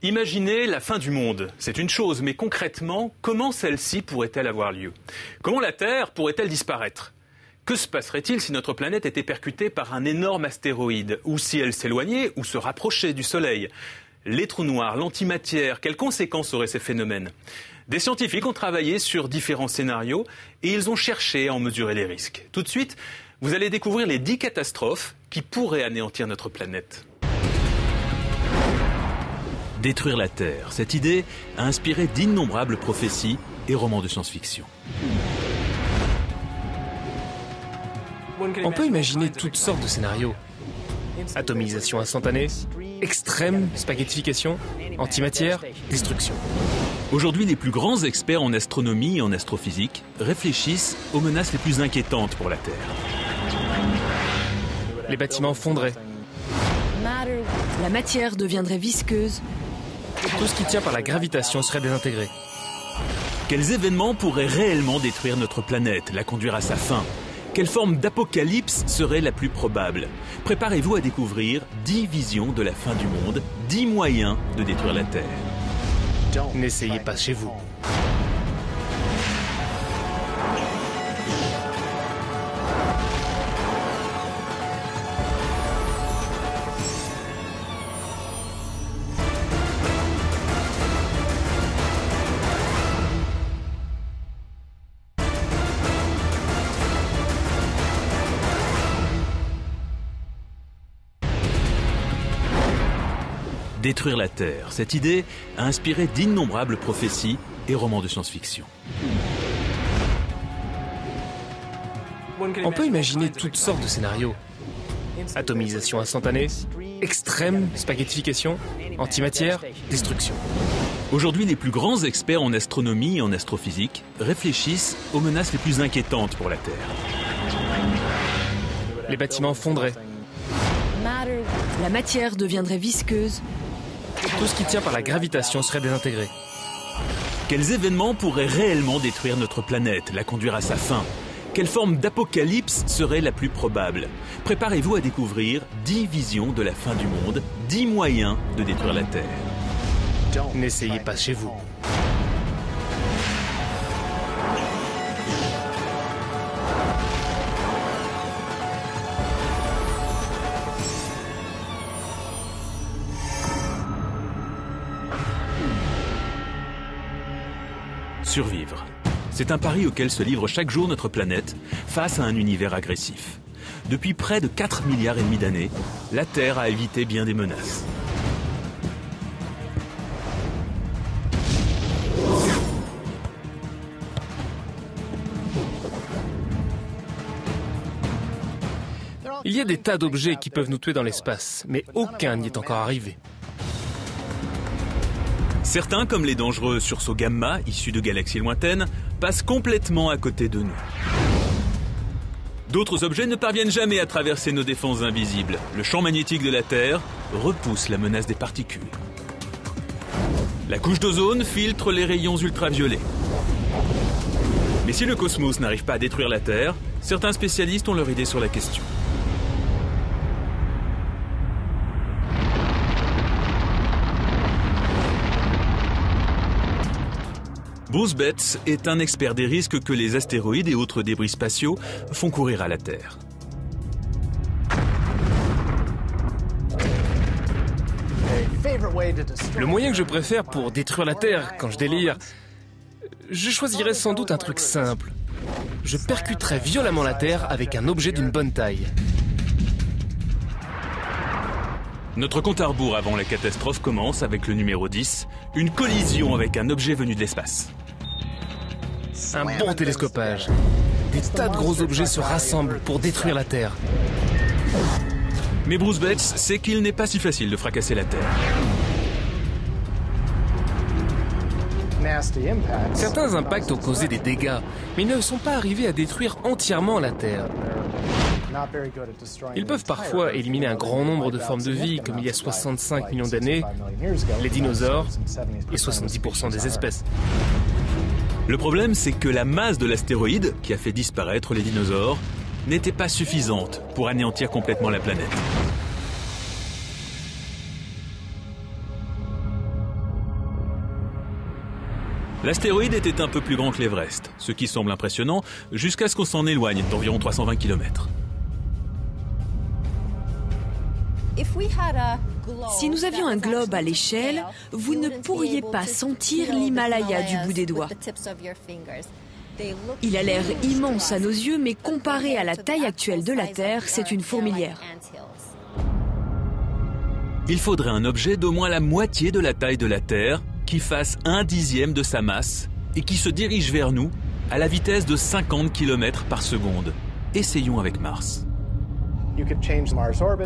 Imaginez la fin du monde, c'est une chose, mais concrètement, comment celle-ci pourrait-elle avoir lieu? Comment la Terre pourrait-elle disparaître? Que se passerait-il si notre planète était percutée par un énorme astéroïde, ou si elle s'éloignait ou se rapprochait du Soleil? Les trous noirs, l'antimatière, quelles conséquences auraient ces phénomènes? Des scientifiques ont travaillé sur différents scénarios et ils ont cherché à en mesurer les risques. Tout de suite, vous allez découvrir les 10 catastrophes qui pourraient anéantir notre planète. Détruire la Terre, cette idée a inspiré d'innombrables prophéties et romans de science-fiction. On peut imaginer toutes sortes de scénarios. Atomisation instantanée, extrême spaghettification, antimatière, destruction. Aujourd'hui, les plus grands experts en astronomie et en astrophysique réfléchissent aux menaces les plus inquiétantes pour la Terre. Les bâtiments fonderaient. La matière deviendrait visqueuse. Tout ce qui tient par la gravitation serait désintégré. Quels événements pourraient réellement détruire notre planète, la conduire à sa fin? Quelle forme d'apocalypse serait la plus probable? Préparez-vous à découvrir 10 visions de la fin du monde, 10 moyens de détruire la Terre. N'essayez pas chez vous. Détruire la Terre, cette idée a inspiré d'innombrables prophéties et romans de science-fiction. On peut imaginer toutes sortes de scénarios. Atomisation instantanée, extrême spaghettification, antimatière, destruction. Aujourd'hui, les plus grands experts en astronomie et en astrophysique réfléchissent aux menaces les plus inquiétantes pour la Terre. Les bâtiments fonderaient. La matière deviendrait visqueuse. Tout ce qui tient par la gravitation serait désintégré. Quels événements pourraient réellement détruire notre planète, la conduire à sa fin? Quelle forme d'apocalypse serait la plus probable? Préparez-vous à découvrir 10 visions de la fin du monde, 10 moyens de détruire la Terre. N'essayez pas chez vous. Survivre. C'est un pari auquel se livre chaque jour notre planète face à un univers agressif. Depuis près de 4,5 milliards d'années, la Terre a évité bien des menaces. Il y a des tas d'objets qui peuvent nous tuer dans l'espace, mais aucun n'y est encore arrivé. Certains, comme les dangereux sursauts gamma, issus de galaxies lointaines, passent complètement à côté de nous. D'autres objets ne parviennent jamais à traverser nos défenses invisibles. Le champ magnétique de la Terre repousse la menace des particules. La couche d'ozone filtre les rayons ultraviolets. Mais si le cosmos n'arrive pas à détruire la Terre, certains spécialistes ont leur idée sur la question. Bruce Betts est un expert des risques que les astéroïdes et autres débris spatiaux font courir à la Terre. Le moyen que je préfère pour détruire la Terre quand je délire, je choisirais sans doute un truc simple. Je percuterais violemment la Terre avec un objet d'une bonne taille. Notre compte à rebours avant la catastrophe commence avec le numéro 10, une collision avec un objet venu de l'espace. Un bon télescopage. Des tas de gros objets se rassemblent pour détruire la Terre. Mais Bruce Betts sait qu'il n'est pas si facile de fracasser la Terre. Certains impacts ont causé des dégâts, mais ils ne sont pas arrivés à détruire entièrement la Terre. Ils peuvent parfois éliminer un grand nombre de formes de vie, comme il y a 65 millions d'années, les dinosaures et 70% des espèces. Le problème, c'est que la masse de l'astéroïde, qui a fait disparaître les dinosaures, n'était pas suffisante pour anéantir complètement la planète. L'astéroïde était un peu plus grand que l'Everest, ce qui semble impressionnant jusqu'à ce qu'on s'en éloigne d'environ 320 km. Si nous avions un globe à l'échelle, vous ne pourriez pas sentir l'Himalaya du bout des doigts. Il a l'air immense à nos yeux, mais comparé à la taille actuelle de la Terre, c'est une fourmilière. Il faudrait un objet d'au moins la moitié de la taille de la Terre, qui fasse 1/10 de sa masse et qui se dirige vers nous à la vitesse de 50 km par seconde. Essayons avec Mars.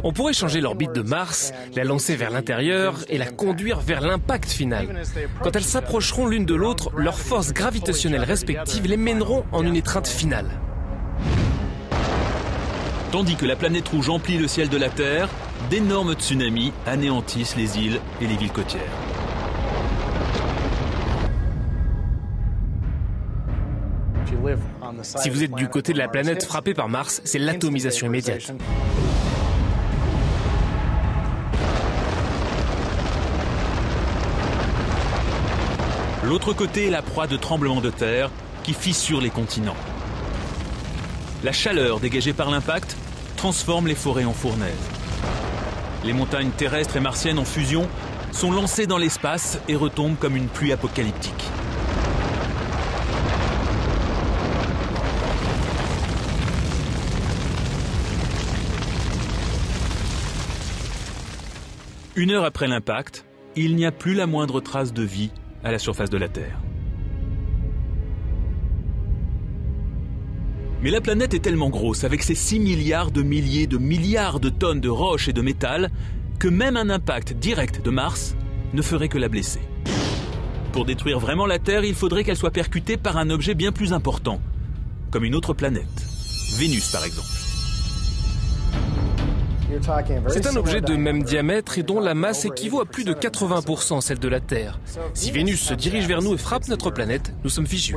On pourrait changer l'orbite de Mars, la lancer vers l'intérieur et la conduire vers l'impact final. Quand elles s'approcheront l'une de l'autre, leurs forces gravitationnelles respectives les mèneront en une étreinte finale. Tandis que la planète rouge emplit le ciel de la Terre, d'énormes tsunamis anéantissent les îles et les villes côtières. Si vous êtes du côté de la planète frappée par Mars, c'est l'atomisation immédiate. L'autre côté est la proie de tremblements de terre qui fissurent les continents. La chaleur dégagée par l'impact transforme les forêts en fournaises. Les montagnes terrestres et martiennes en fusion sont lancées dans l'espace et retombent comme une pluie apocalyptique. Une heure après l'impact, il n'y a plus la moindre trace de vie à la surface de la Terre. Mais la planète est tellement grosse, avec ses 6 milliards de milliers de milliards de tonnes de roches et de métal, que même un impact direct de Mars ne ferait que la blesser. Pour détruire vraiment la Terre, il faudrait qu'elle soit percutée par un objet bien plus important, comme une autre planète, Vénus par exemple. C'est un objet de même diamètre et dont la masse équivaut à plus de 80% celle de la Terre. Si Vénus se dirige vers nous et frappe notre planète, nous sommes fichus.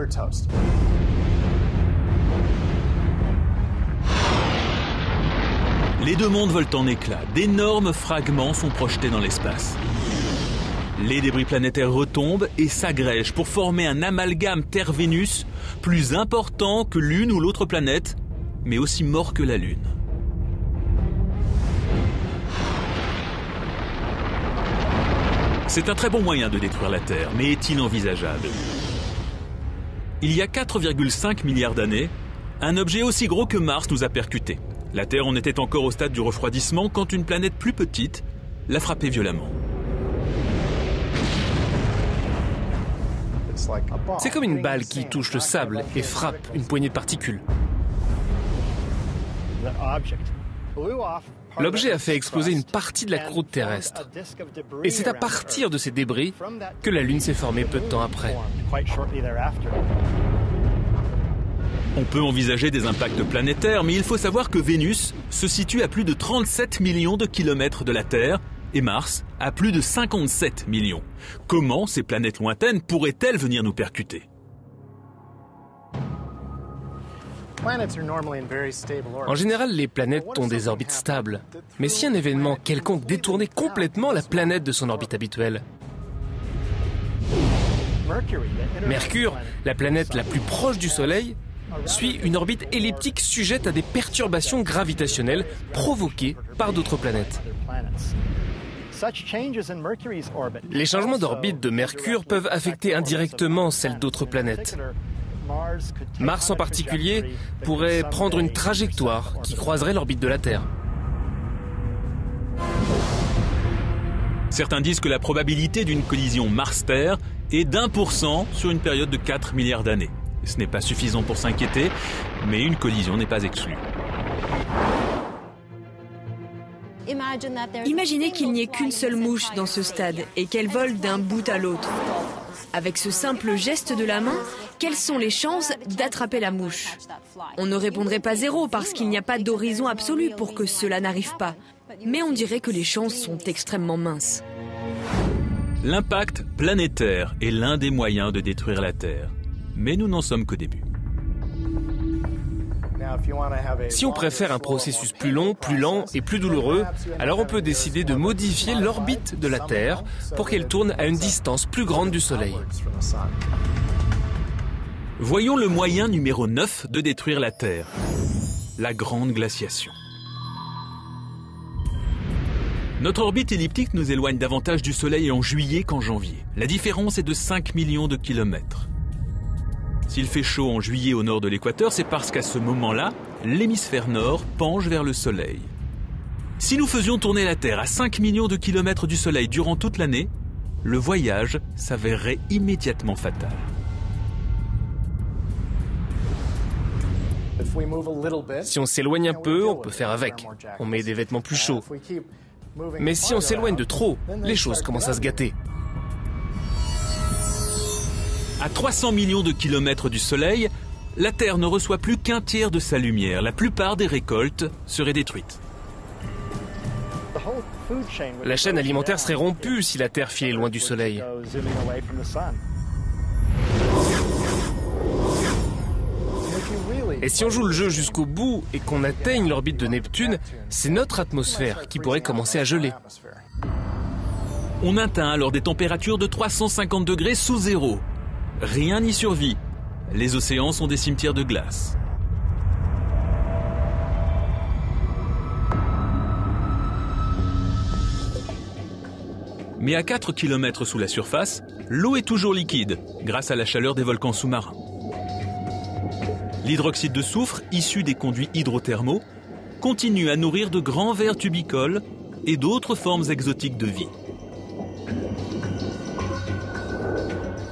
Les deux mondes volent en éclats. D'énormes fragments sont projetés dans l'espace. Les débris planétaires retombent et s'agrègent pour former un amalgame Terre-Vénus plus important que l'une ou l'autre planète, mais aussi mort que la Lune. C'est un très bon moyen de détruire la Terre, mais est-il envisageable? Il y a 4,5 milliards d'années, un objet aussi gros que Mars nous a percutés. La Terre en était encore au stade du refroidissement quand une planète plus petite l'a frappé violemment. C'est comme une balle qui touche le sable et frappe une poignée de particules. L'objet a fait exploser une partie de la croûte terrestre. Et c'est à partir de ces débris que la Lune s'est formée peu de temps après. On peut envisager des impacts planétaires, mais il faut savoir que Vénus se situe à plus de 37 millions de kilomètres de la Terre et Mars à plus de 57 millions. Comment ces planètes lointaines pourraient-elles venir nous percuter ? En général, les planètes ont des orbites stables. Mais si un événement quelconque détournait complètement la planète de son orbite habituelle? Mercure, la planète la plus proche du Soleil, suit une orbite elliptique sujette à des perturbations gravitationnelles provoquées par d'autres planètes. Les changements d'orbite de Mercure peuvent affecter indirectement celles d'autres planètes. Mars en particulier pourrait prendre une trajectoire qui croiserait l'orbite de la Terre. Certains disent que la probabilité d'une collision Mars-Terre est d'1% sur une période de 4 milliards d'années. Ce n'est pas suffisant pour s'inquiéter, mais une collision n'est pas exclue. Imaginez qu'il n'y ait qu'une seule mouche dans ce stade et qu'elle vole d'un bout à l'autre. Avec ce simple geste de la main, quelles sont les chances d'attraper la mouche? On ne répondrait pas 0 parce qu'il n'y a pas d'horizon absolu pour que cela n'arrive pas. Mais on dirait que les chances sont extrêmement minces. L'impact planétaire est l'un des moyens de détruire la Terre. Mais nous n'en sommes qu'au début. Si on préfère un processus plus long, plus lent et plus douloureux, alors on peut décider de modifier l'orbite de la Terre pour qu'elle tourne à une distance plus grande du Soleil. Voyons le moyen numéro 9 de détruire la Terre. La grande glaciation. Notre orbite elliptique nous éloigne davantage du Soleil en juillet qu'en janvier. La différence est de 5 millions de kilomètres. S'il fait chaud en juillet au nord de l'équateur, c'est parce qu'à ce moment-là, l'hémisphère nord penche vers le Soleil. Si nous faisions tourner la Terre à 5 millions de kilomètres du Soleil durant toute l'année, le voyage s'avérerait immédiatement fatal. Si on s'éloigne un peu, on peut faire avec. On met des vêtements plus chauds. Mais si on s'éloigne de trop, les choses commencent à se gâter. À 300 millions de kilomètres du Soleil, la Terre ne reçoit plus qu'un tiers de sa lumière. La plupart des récoltes seraient détruites. La chaîne alimentaire serait rompue si la Terre filait loin du Soleil. Et si on joue le jeu jusqu'au bout et qu'on atteigne l'orbite de Neptune, c'est notre atmosphère qui pourrait commencer à geler. On atteint alors des températures de 350 degrés sous zéro. Rien n'y survit. Les océans sont des cimetières de glace. Mais à 4 km sous la surface, l'eau est toujours liquide, grâce à la chaleur des volcans sous-marins. L'hydroxyde de soufre, issu des conduits hydrothermaux, continue à nourrir de grands vers tubicoles et d'autres formes exotiques de vie.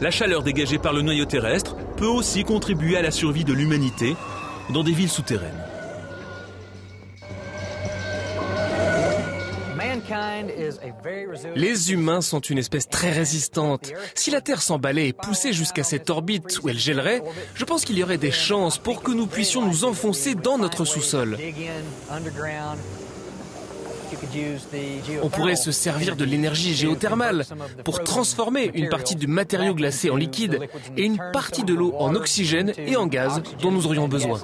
La chaleur dégagée par le noyau terrestre peut aussi contribuer à la survie de l'humanité dans des villes souterraines. Les humains sont une espèce très résistante. Si la Terre s'emballait et poussait jusqu'à cette orbite où elle gèlerait, je pense qu'il y aurait des chances pour que nous puissions nous enfoncer dans notre sous-sol. On pourrait se servir de l'énergie géothermale pour transformer une partie du matériau glacé en liquide et une partie de l'eau en oxygène et en gaz dont nous aurions besoin.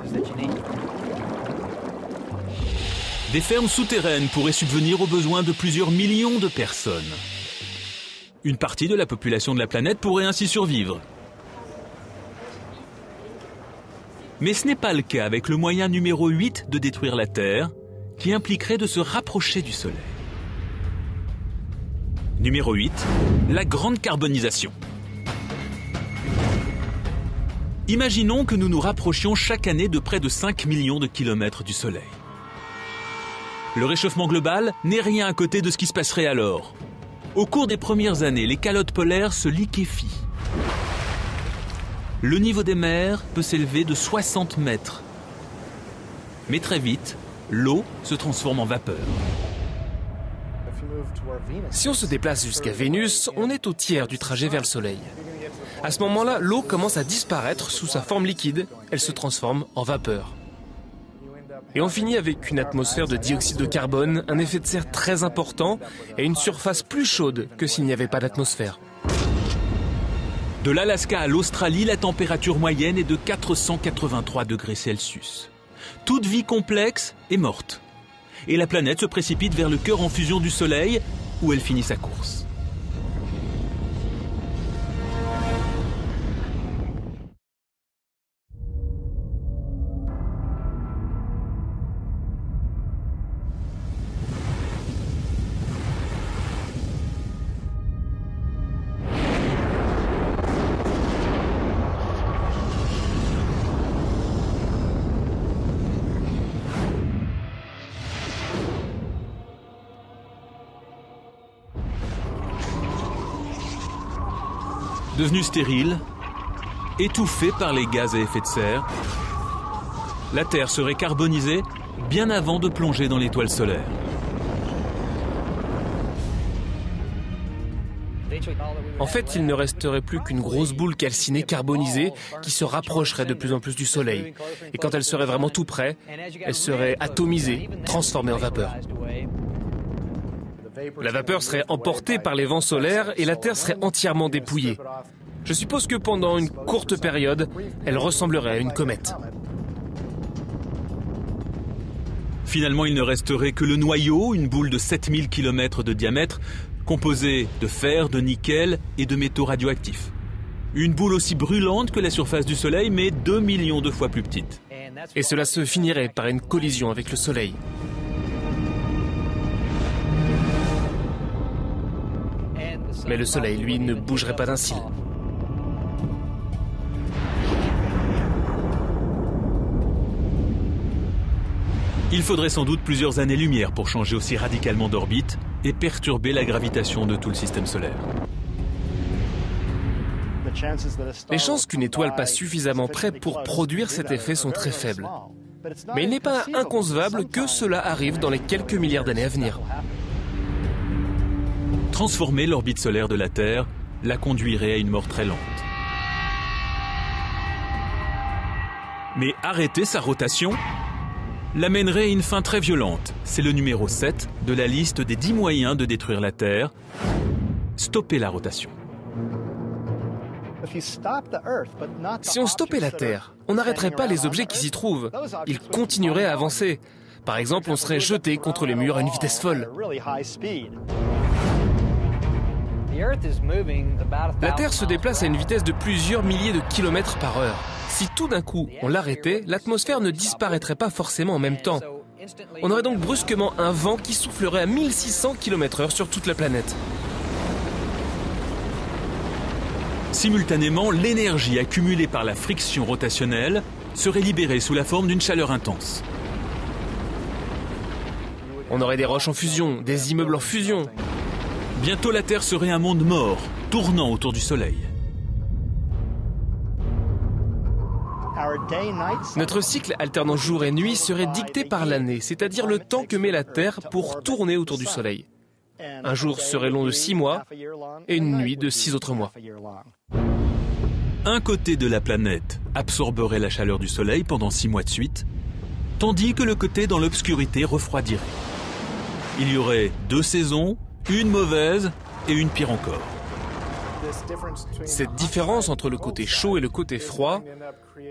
Des fermes souterraines pourraient subvenir aux besoins de plusieurs millions de personnes. Une partie de la population de la planète pourrait ainsi survivre. Mais ce n'est pas le cas avec le moyen numéro 8 de détruire la Terre, qui impliquerait de se rapprocher du Soleil. Numéro 8, la grande carbonisation. Imaginons que nous nous rapprochions chaque année de près de 5 millions de kilomètres du Soleil. Le réchauffement global n'est rien à côté de ce qui se passerait alors. Au cours des premières années, les calottes polaires se liquéfient. Le niveau des mers peut s'élever de 60 mètres. Mais très vite, l'eau se transforme en vapeur. Si on se déplace jusqu'à Vénus, on est au tiers du trajet vers le Soleil. À ce moment-là, l'eau commence à disparaître sous sa forme liquide. Elle se transforme en vapeur. Et on finit avec une atmosphère de dioxyde de carbone, un effet de serre très important et une surface plus chaude que s'il n'y avait pas d'atmosphère. De l'Alaska à l'Australie, la température moyenne est de 483 degrés Celsius. Toute vie complexe est morte. Et la planète se précipite vers le cœur en fusion du Soleil, où elle finit sa course. Devenue stérile, étouffée par les gaz à effet de serre, la Terre serait carbonisée bien avant de plonger dans l'étoile solaire. En fait, il ne resterait plus qu'une grosse boule calcinée carbonisée qui se rapprocherait de plus en plus du Soleil. Et quand elle serait vraiment tout près, elle serait atomisée, transformée en vapeur. La vapeur serait emportée par les vents solaires et la Terre serait entièrement dépouillée. Je suppose que pendant une courte période, elle ressemblerait à une comète. Finalement, il ne resterait que le noyau, une boule de 7000 km de diamètre, composée de fer, de nickel et de métaux radioactifs. Une boule aussi brûlante que la surface du Soleil, mais 2 millions de fois plus petite. Et cela se finirait par une collision avec le Soleil. Mais le Soleil, lui, ne bougerait pas d'un cil. Il faudrait sans doute plusieurs années-lumière pour changer aussi radicalement d'orbite et perturber la gravitation de tout le système solaire. Les chances qu'une étoile passe suffisamment près pour produire cet effet sont très faibles. Mais il n'est pas inconcevable que cela arrive dans les quelques milliards d'années à venir. Transformer l'orbite solaire de la Terre la conduirait à une mort très lente. Mais arrêter sa rotation l'amènerait à une fin très violente. C'est le numéro 7 de la liste des 10 moyens de détruire la Terre. Stopper la rotation. Si on stoppait la Terre, on n'arrêterait pas les objets qui s'y trouvent. Ils continueraient à avancer. Par exemple, on serait jeté contre les murs à une vitesse folle. La Terre se déplace à une vitesse de plusieurs milliers de kilomètres par heure. Si tout d'un coup on l'arrêtait, l'atmosphère ne disparaîtrait pas forcément en même temps. On aurait donc brusquement un vent qui soufflerait à 1600 km/h sur toute la planète. Simultanément, l'énergie accumulée par la friction rotationnelle serait libérée sous la forme d'une chaleur intense. On aurait des roches en fusion, des immeubles en fusion. Bientôt la Terre serait un monde mort, tournant autour du Soleil. Notre cycle alternant jour et nuit serait dicté par l'année, c'est-à-dire le temps que met la Terre pour tourner autour du Soleil. Un jour serait long de 6 mois et une nuit de 6 autres mois. Un côté de la planète absorberait la chaleur du Soleil pendant 6 mois de suite, tandis que le côté dans l'obscurité refroidirait. Il y aurait 2 saisons, une mauvaise et une pire encore. Cette différence entre le côté chaud et le côté froid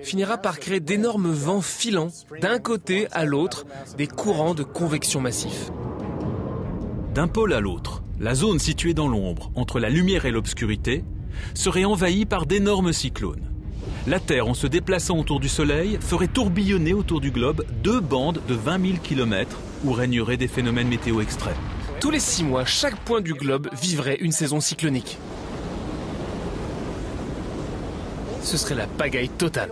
finira par créer d'énormes vents filants d'un côté à l'autre, des courants de convection massifs. D'un pôle à l'autre, la zone située dans l'ombre, entre la lumière et l'obscurité, serait envahie par d'énormes cyclones. La Terre, en se déplaçant autour du Soleil, ferait tourbillonner autour du globe 2 bandes de 20 000 km où régneraient des phénomènes météo extrêmes. Tous les 6 mois, chaque point du globe vivrait une saison cyclonique. Ce serait la pagaille totale.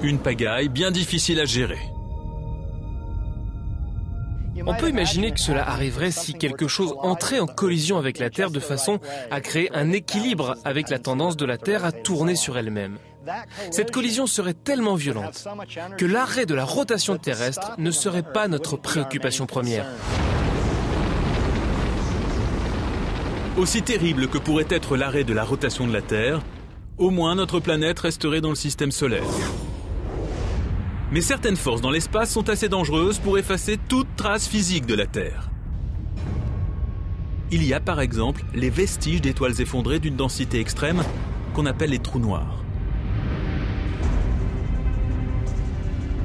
Une pagaille bien difficile à gérer. On peut imaginer que cela arriverait si quelque chose entrait en collision avec la Terre de façon à créer un équilibre avec la tendance de la Terre à tourner sur elle-même. Cette collision serait tellement violente que l'arrêt de la rotation terrestre ne serait pas notre préoccupation première. Aussi terrible que pourrait être l'arrêt de la rotation de la Terre, au moins notre planète resterait dans le système solaire. Mais certaines forces dans l'espace sont assez dangereuses pour effacer toute trace physique de la Terre. Il y a par exemple les vestiges d'étoiles effondrées d'une densité extrême qu'on appelle les trous noirs.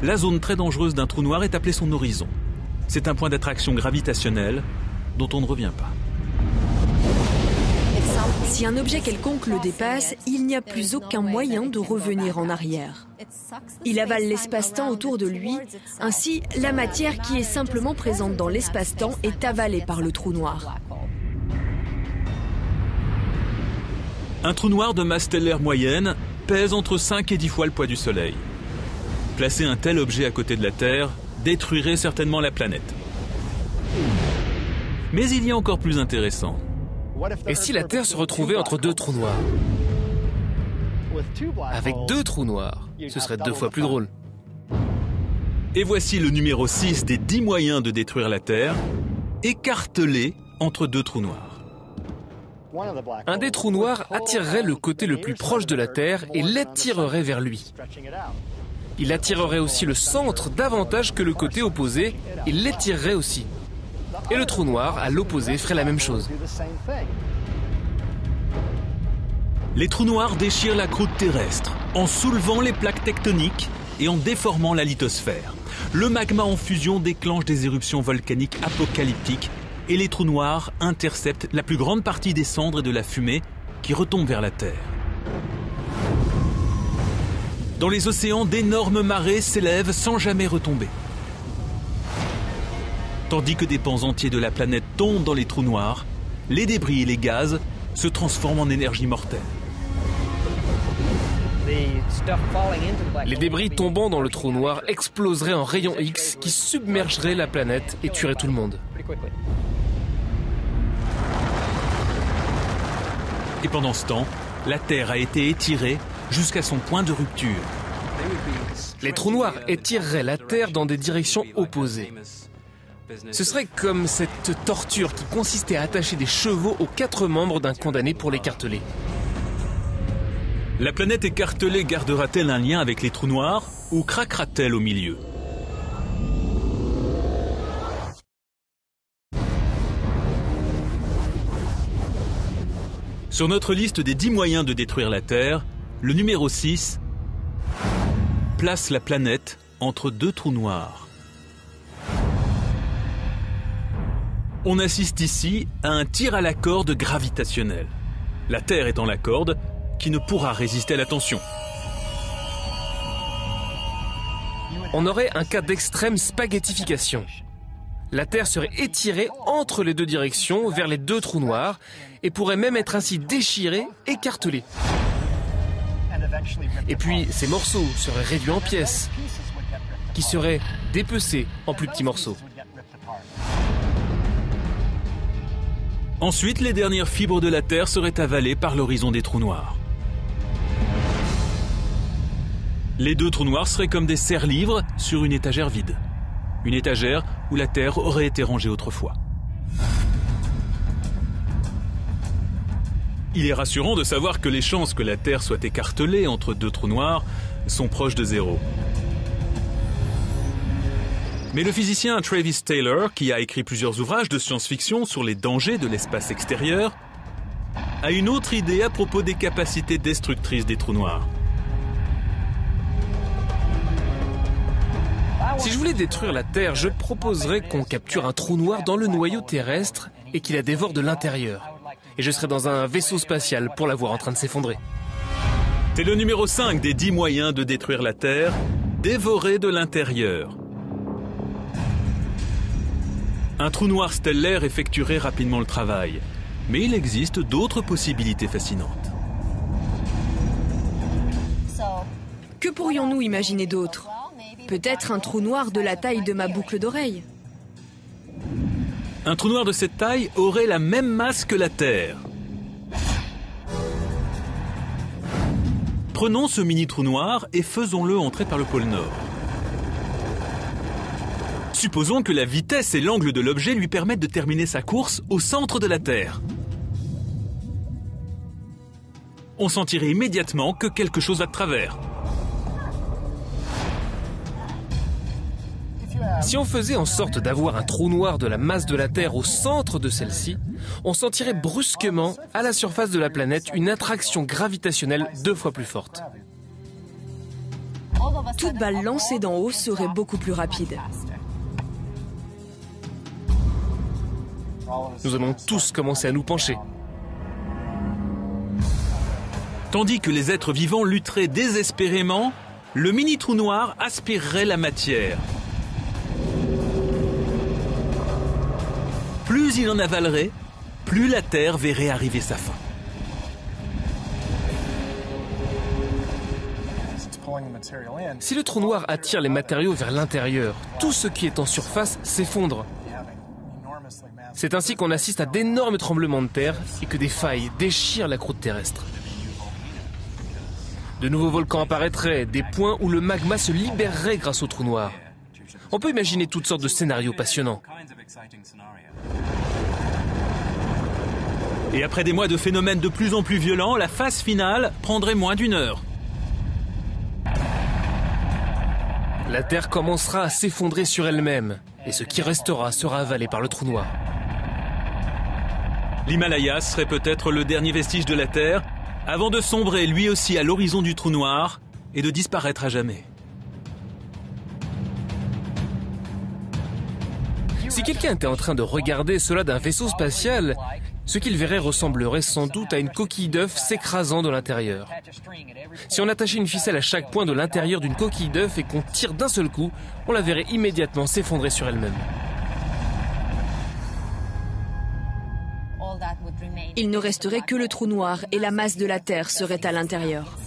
La zone très dangereuse d'un trou noir est appelée son horizon. C'est un point d'attraction gravitationnelle dont on ne revient pas. Si un objet quelconque le dépasse, il n'y a plus aucun moyen de revenir en arrière. Il avale l'espace-temps autour de lui, ainsi la matière qui est simplement présente dans l'espace-temps est avalée par le trou noir. Un trou noir de masse stellaire moyenne pèse entre 5 et 10 fois le poids du Soleil. Placer un tel objet à côté de la Terre détruirait certainement la planète. Mais il y a encore plus intéressant. Et si la Terre se retrouvait entre 2 trous noirs? Avec 2 trous noirs, ce serait 2 fois plus drôle. Et voici le numéro 6 des 10 moyens de détruire la Terre, écartelé entre 2 trous noirs. Un des trous noirs attirerait le côté le plus proche de la Terre et l'attirerait vers lui. Il attirerait aussi le centre davantage que le côté opposé et l'étirerait aussi. Et le trou noir, à l'opposé, ferait la même chose. Les trous noirs déchirent la croûte terrestre en soulevant les plaques tectoniques et en déformant la lithosphère. Le magma en fusion déclenche des éruptions volcaniques apocalyptiques et les trous noirs interceptent la plus grande partie des cendres et de la fumée qui retombent vers la Terre. Dans les océans, d'énormes marées s'élèvent sans jamais retomber. Tandis que des pans entiers de la planète tombent dans les trous noirs, les débris et les gaz se transforment en énergie mortelle. Les débris tombant dans le trou noir exploseraient en rayons X qui submergeraient la planète et tueraient tout le monde. Et pendant ce temps, la Terre a été étirée jusqu'à son point de rupture. Les trous noirs étireraient la Terre dans des directions opposées. Ce serait comme cette torture qui consistait à attacher des chevaux aux 4 membres d'un condamné pour l'écarteler. La planète écartelée gardera-t-elle un lien avec les trous noirs ou craquera-t-elle au milieu? Sur notre liste des 10 moyens de détruire la Terre, le numéro 6 place la planète entre 2 trous noirs. On assiste ici à un tir à la corde gravitationnelle. La Terre étant la corde qui ne pourra résister à la tension. On aurait un cas d'extrême spaghettification. La Terre serait étirée entre les 2 directions vers les 2 trous noirs et pourrait même être ainsi déchirée, écartelée. Et puis ces morceaux seraient réduits en pièces, qui seraient dépecés en plus petits morceaux. Ensuite, les dernières fibres de la Terre seraient avalées par l'horizon des trous noirs. Les 2 trous noirs seraient comme des serre-livres sur une étagère vide. Une étagère où la Terre aurait été rangée autrefois. Il est rassurant de savoir que les chances que la Terre soit écartelée entre 2 trous noirs sont proches de 0. Mais le physicien Travis Taylor, qui a écrit plusieurs ouvrages de science-fiction sur les dangers de l'espace extérieur, a une autre idée à propos des capacités destructrices des trous noirs. Si je voulais détruire la Terre, je proposerais qu'on capture un trou noir dans le noyau terrestre et qu'il la dévore de l'intérieur. Et je serais dans un vaisseau spatial pour la voir en train de s'effondrer. C'est le numéro 5 des 10 moyens de détruire la Terre, dévorer de l'intérieur. Un trou noir stellaire effectuerait rapidement le travail, mais il existe d'autres possibilités fascinantes. Que pourrions-nous imaginer d'autre? Peut-être un trou noir de la taille de ma boucle d'oreille. Un trou noir de cette taille aurait la même masse que la Terre. Prenons ce mini trou noir et faisons-le entrer par le pôle Nord. Supposons que la vitesse et l'angle de l'objet lui permettent de terminer sa course au centre de la Terre. On sentirait immédiatement que quelque chose va de travers. Si on faisait en sorte d'avoir un trou noir de la masse de la Terre au centre de celle-ci, on sentirait brusquement, à la surface de la planète, une attraction gravitationnelle 2 fois plus forte. Toute balle lancée d'en haut serait beaucoup plus rapide. Nous allons tous commencer à nous pencher. Tandis que les êtres vivants lutteraient désespérément, le mini trou noir aspirerait la matière. Plus il en avalerait, plus la Terre verrait arriver sa fin. Si le trou noir attire les matériaux vers l'intérieur, tout ce qui est en surface s'effondre. C'est ainsi qu'on assiste à d'énormes tremblements de terre et que des failles déchirent la croûte terrestre. De nouveaux volcans apparaîtraient, des points où le magma se libérerait grâce au trou noir. On peut imaginer toutes sortes de scénarios passionnants. Et après des mois de phénomènes de plus en plus violents, la phase finale prendrait moins d'1 heure. La Terre commencera à s'effondrer sur elle-même, et ce qui restera sera avalé par le trou noir. L'Himalaya serait peut-être le dernier vestige de la Terre, avant de sombrer lui aussi à l'horizon du trou noir et de disparaître à jamais. Si quelqu'un était en train de regarder cela d'un vaisseau spatial, ce qu'il verrait ressemblerait sans doute à une coquille d'œuf s'écrasant de l'intérieur. Si on attachait une ficelle à chaque point de l'intérieur d'une coquille d'œuf et qu'on tire d'un seul coup, on la verrait immédiatement s'effondrer sur elle-même. Il ne resterait que le trou noir et la masse de la Terre serait à l'intérieur.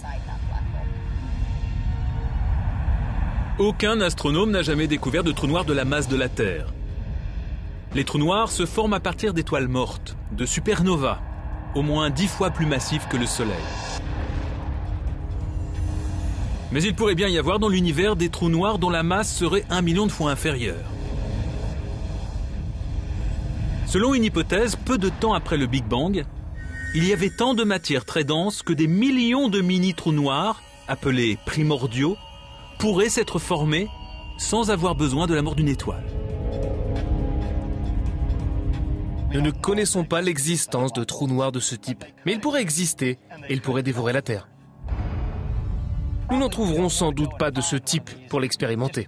Aucun astronome n'a jamais découvert de trou noir de la masse de la Terre. Les trous noirs se forment à partir d'étoiles mortes, de supernovas, au moins 10 fois plus massifs que le Soleil. Mais il pourrait bien y avoir dans l'univers des trous noirs dont la masse serait 1 million de fois inférieure. Selon une hypothèse, peu de temps après le Big Bang, il y avait tant de matière très dense que des millions de mini-trous noirs, appelés primordiaux, pourraient s'être formés sans avoir besoin de la mort d'une étoile. Nous ne connaissons pas l'existence de trous noirs de ce type, mais ils pourraient exister et ils pourraient dévorer la Terre. Nous n'en trouverons sans doute pas de ce type pour l'expérimenter.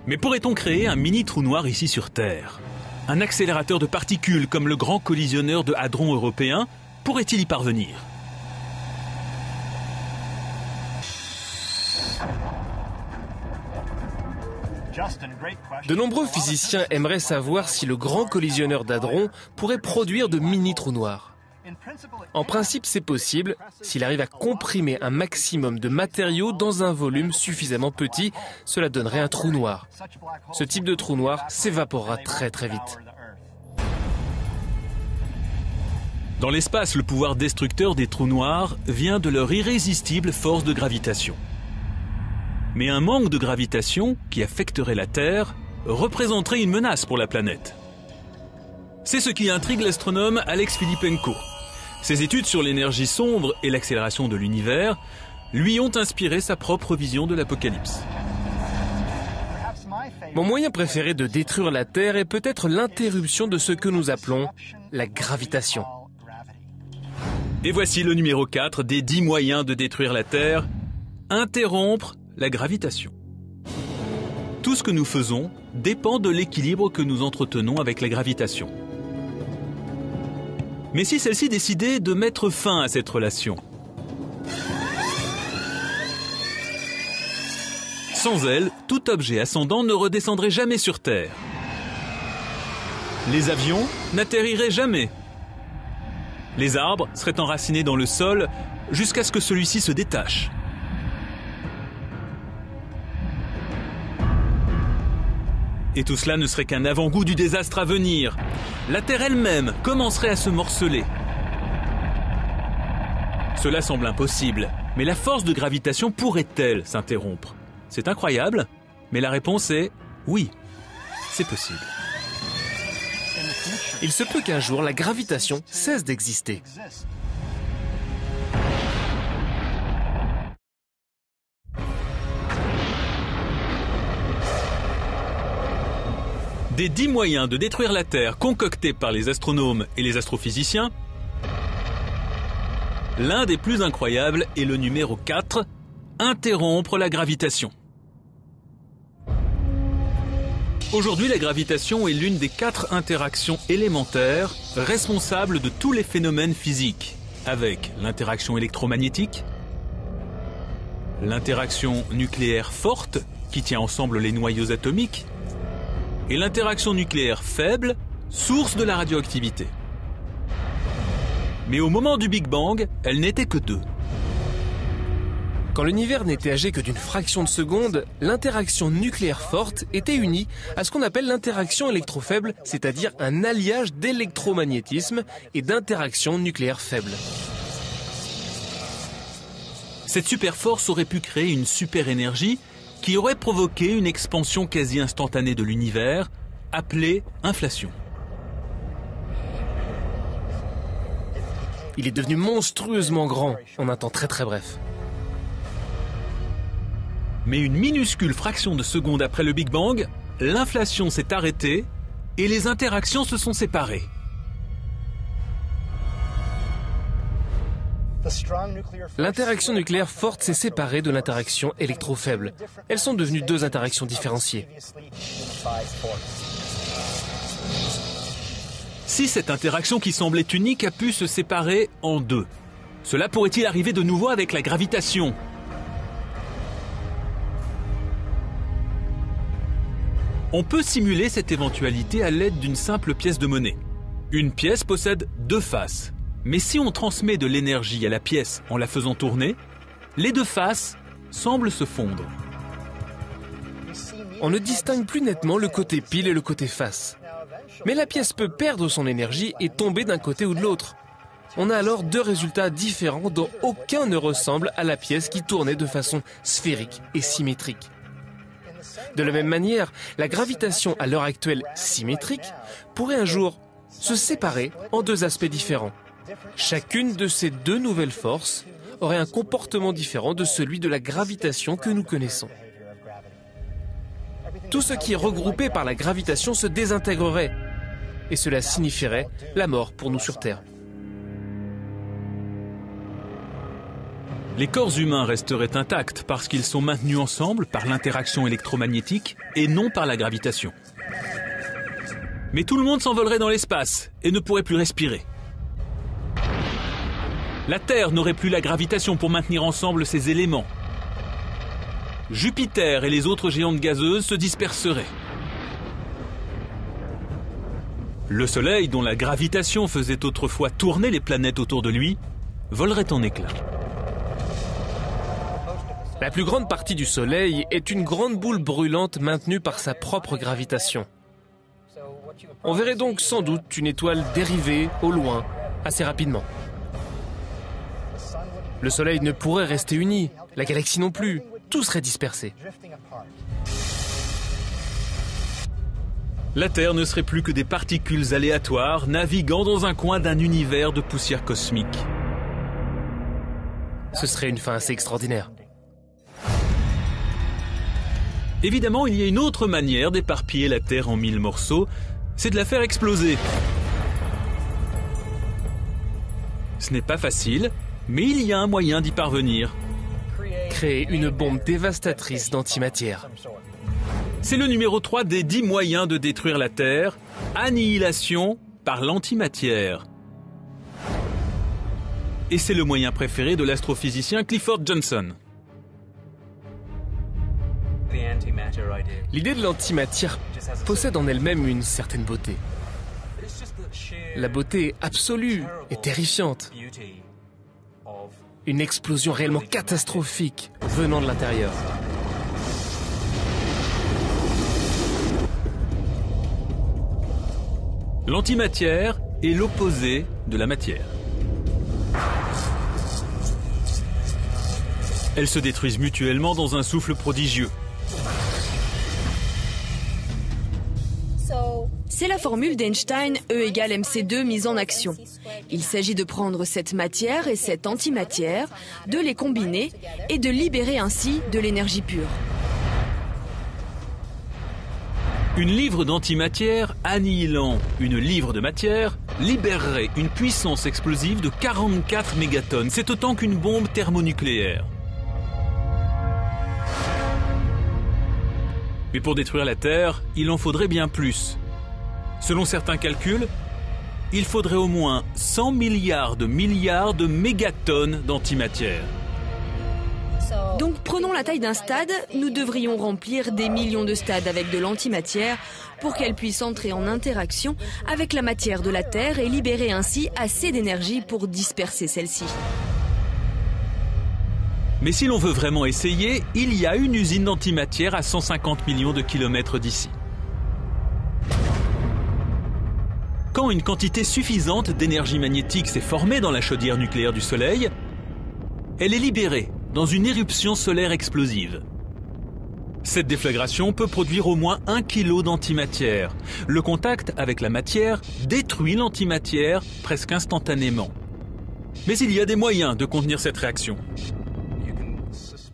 Mais pourrait-on créer un mini-trou noir ici sur Terre? Un accélérateur de particules comme le grand collisionneur de hadrons européen pourrait-il y parvenir? De nombreux physiciens aimeraient savoir si le grand collisionneur d'hadrons pourrait produire de mini-trous noirs. En principe, c'est possible s'il arrive à comprimer un maximum de matériaux dans un volume suffisamment petit. Cela donnerait un trou noir. Ce type de trou noir s'évaporera très très vite. Dans l'espace, le pouvoir destructeur des trous noirs vient de leur irrésistible force de gravitation. Mais un manque de gravitation qui affecterait la Terre représenterait une menace pour la planète. C'est ce qui intrigue l'astronome Alex Filippenko. Ses études sur l'énergie sombre et l'accélération de l'univers lui ont inspiré sa propre vision de l'apocalypse. Mon moyen préféré de détruire la Terre est peut-être l'interruption de ce que nous appelons la gravitation. Et voici le numéro 4 des 10 moyens de détruire la Terre: interrompre la gravitation. Tout ce que nous faisons dépend de l'équilibre que nous entretenons avec la gravitation. Mais si celle-ci décidait de mettre fin à cette relation? Sans elle, tout objet ascendant ne redescendrait jamais sur Terre. Les avions n'atterriraient jamais. Les arbres seraient enracinés dans le sol jusqu'à ce que celui-ci se détache. Et tout cela ne serait qu'un avant-goût du désastre à venir. La Terre elle-même commencerait à se morceler. Cela semble impossible, mais la force de gravitation pourrait-elle s'interrompre? C'est incroyable, mais la réponse est oui, c'est possible. Il se peut qu'un jour la gravitation cesse d'exister. Des 10 moyens de détruire la Terre concoctés par les astronomes et les astrophysiciens, l'un des plus incroyables est le numéro 4, interrompre la gravitation. Aujourd'hui, la gravitation est l'une des 4 interactions élémentaires responsables de tous les phénomènes physiques, avec l'interaction électromagnétique, l'interaction nucléaire forte qui tient ensemble les noyaux atomiques, et l'interaction nucléaire faible, source de la radioactivité. Mais au moment du Big Bang, elle n'était que 2. Quand l'univers n'était âgé que d'une fraction de seconde, l'interaction nucléaire forte était unie à ce qu'on appelle l'interaction électrofaible, c'est-à-dire un alliage d'électromagnétisme et d'interaction nucléaire faible. Cette superforce aurait pu créer une super-énergie qui aurait provoqué une expansion quasi instantanée de l'univers, appelée inflation. Il est devenu monstrueusement grand en un temps très très bref. Mais une minuscule fraction de seconde après le Big Bang, l'inflation s'est arrêtée et les interactions se sont séparées. L'interaction nucléaire forte s'est séparée de l'interaction électrofaible. Elles sont devenues deux interactions différenciées. Si cette interaction qui semblait unique a pu se séparer en deux, cela pourrait-il arriver de nouveau avec la gravitation ? On peut simuler cette éventualité à l'aide d'une simple pièce de monnaie. Une pièce possède deux faces. Mais si on transmet de l'énergie à la pièce en la faisant tourner, les deux faces semblent se fondre. On ne distingue plus nettement le côté pile et le côté face. Mais la pièce peut perdre son énergie et tomber d'un côté ou de l'autre. On a alors deux résultats différents dont aucun ne ressemble à la pièce qui tournait de façon sphérique et symétrique. De la même manière, la gravitation à l'heure actuelle symétrique pourrait un jour se séparer en deux aspects différents. Chacune de ces deux nouvelles forces aurait un comportement différent de celui de la gravitation que nous connaissons. Tout ce qui est regroupé par la gravitation se désintégrerait, et cela signifierait la mort pour nous sur Terre. Les corps humains resteraient intacts parce qu'ils sont maintenus ensemble par l'interaction électromagnétique et non par la gravitation. Mais tout le monde s'envolerait dans l'espace et ne pourrait plus respirer. La Terre n'aurait plus la gravitation pour maintenir ensemble ces éléments. Jupiter et les autres géantes gazeuses se disperseraient. Le Soleil, dont la gravitation faisait autrefois tourner les planètes autour de lui, volerait en éclats. La plus grande partie du Soleil est une grande boule brûlante maintenue par sa propre gravitation. On verrait donc sans doute une étoile dériver au loin, assez rapidement. Le Soleil ne pourrait rester uni, la galaxie non plus, tout serait dispersé. La Terre ne serait plus que des particules aléatoires naviguant dans un coin d'un univers de poussière cosmique. Ce serait une fin assez extraordinaire. Évidemment, il y a une autre manière d'éparpiller la Terre en 1000 morceaux, c'est de la faire exploser. Ce n'est pas facile, mais il y a un moyen d'y parvenir. Créer une bombe dévastatrice d'antimatière. C'est le numéro 3 des 10 moyens de détruire la Terre, annihilation par l'antimatière. Et c'est le moyen préféré de l'astrophysicien Clifford Johnson. L'idée de l'antimatière possède en elle-même une certaine beauté. La beauté absolue et terrifiante. Une explosion réellement catastrophique venant de l'intérieur. L'antimatière est l'opposé de la matière. Elles se détruisent mutuellement dans un souffle prodigieux. C'est la formule d'Einstein, E égale mc2 mise en action. Il s'agit de prendre cette matière et cette antimatière, de les combiner et de libérer ainsi de l'énergie pure. Une livre d'antimatière annihilant une livre de matière libérerait une puissance explosive de 44 mégatonnes. C'est autant qu'une bombe thermonucléaire. Mais pour détruire la Terre, il en faudrait bien plus. Selon certains calculs, il faudrait au moins 100 milliards de mégatonnes d'antimatière. Donc prenons la taille d'un stade, nous devrions remplir des millions de stades avec de l'antimatière pour qu'elle puisse entrer en interaction avec la matière de la Terre et libérer ainsi assez d'énergie pour disperser celle-ci. Mais si l'on veut vraiment essayer, il y a une usine d'antimatière à 150 millions de kilomètres d'ici. Quand une quantité suffisante d'énergie magnétique s'est formée dans la chaudière nucléaire du Soleil, elle est libérée dans une éruption solaire explosive. Cette déflagration peut produire au moins 1 kg d'antimatière. Le contact avec la matière détruit l'antimatière presque instantanément. Mais il y a des moyens de contenir cette réaction.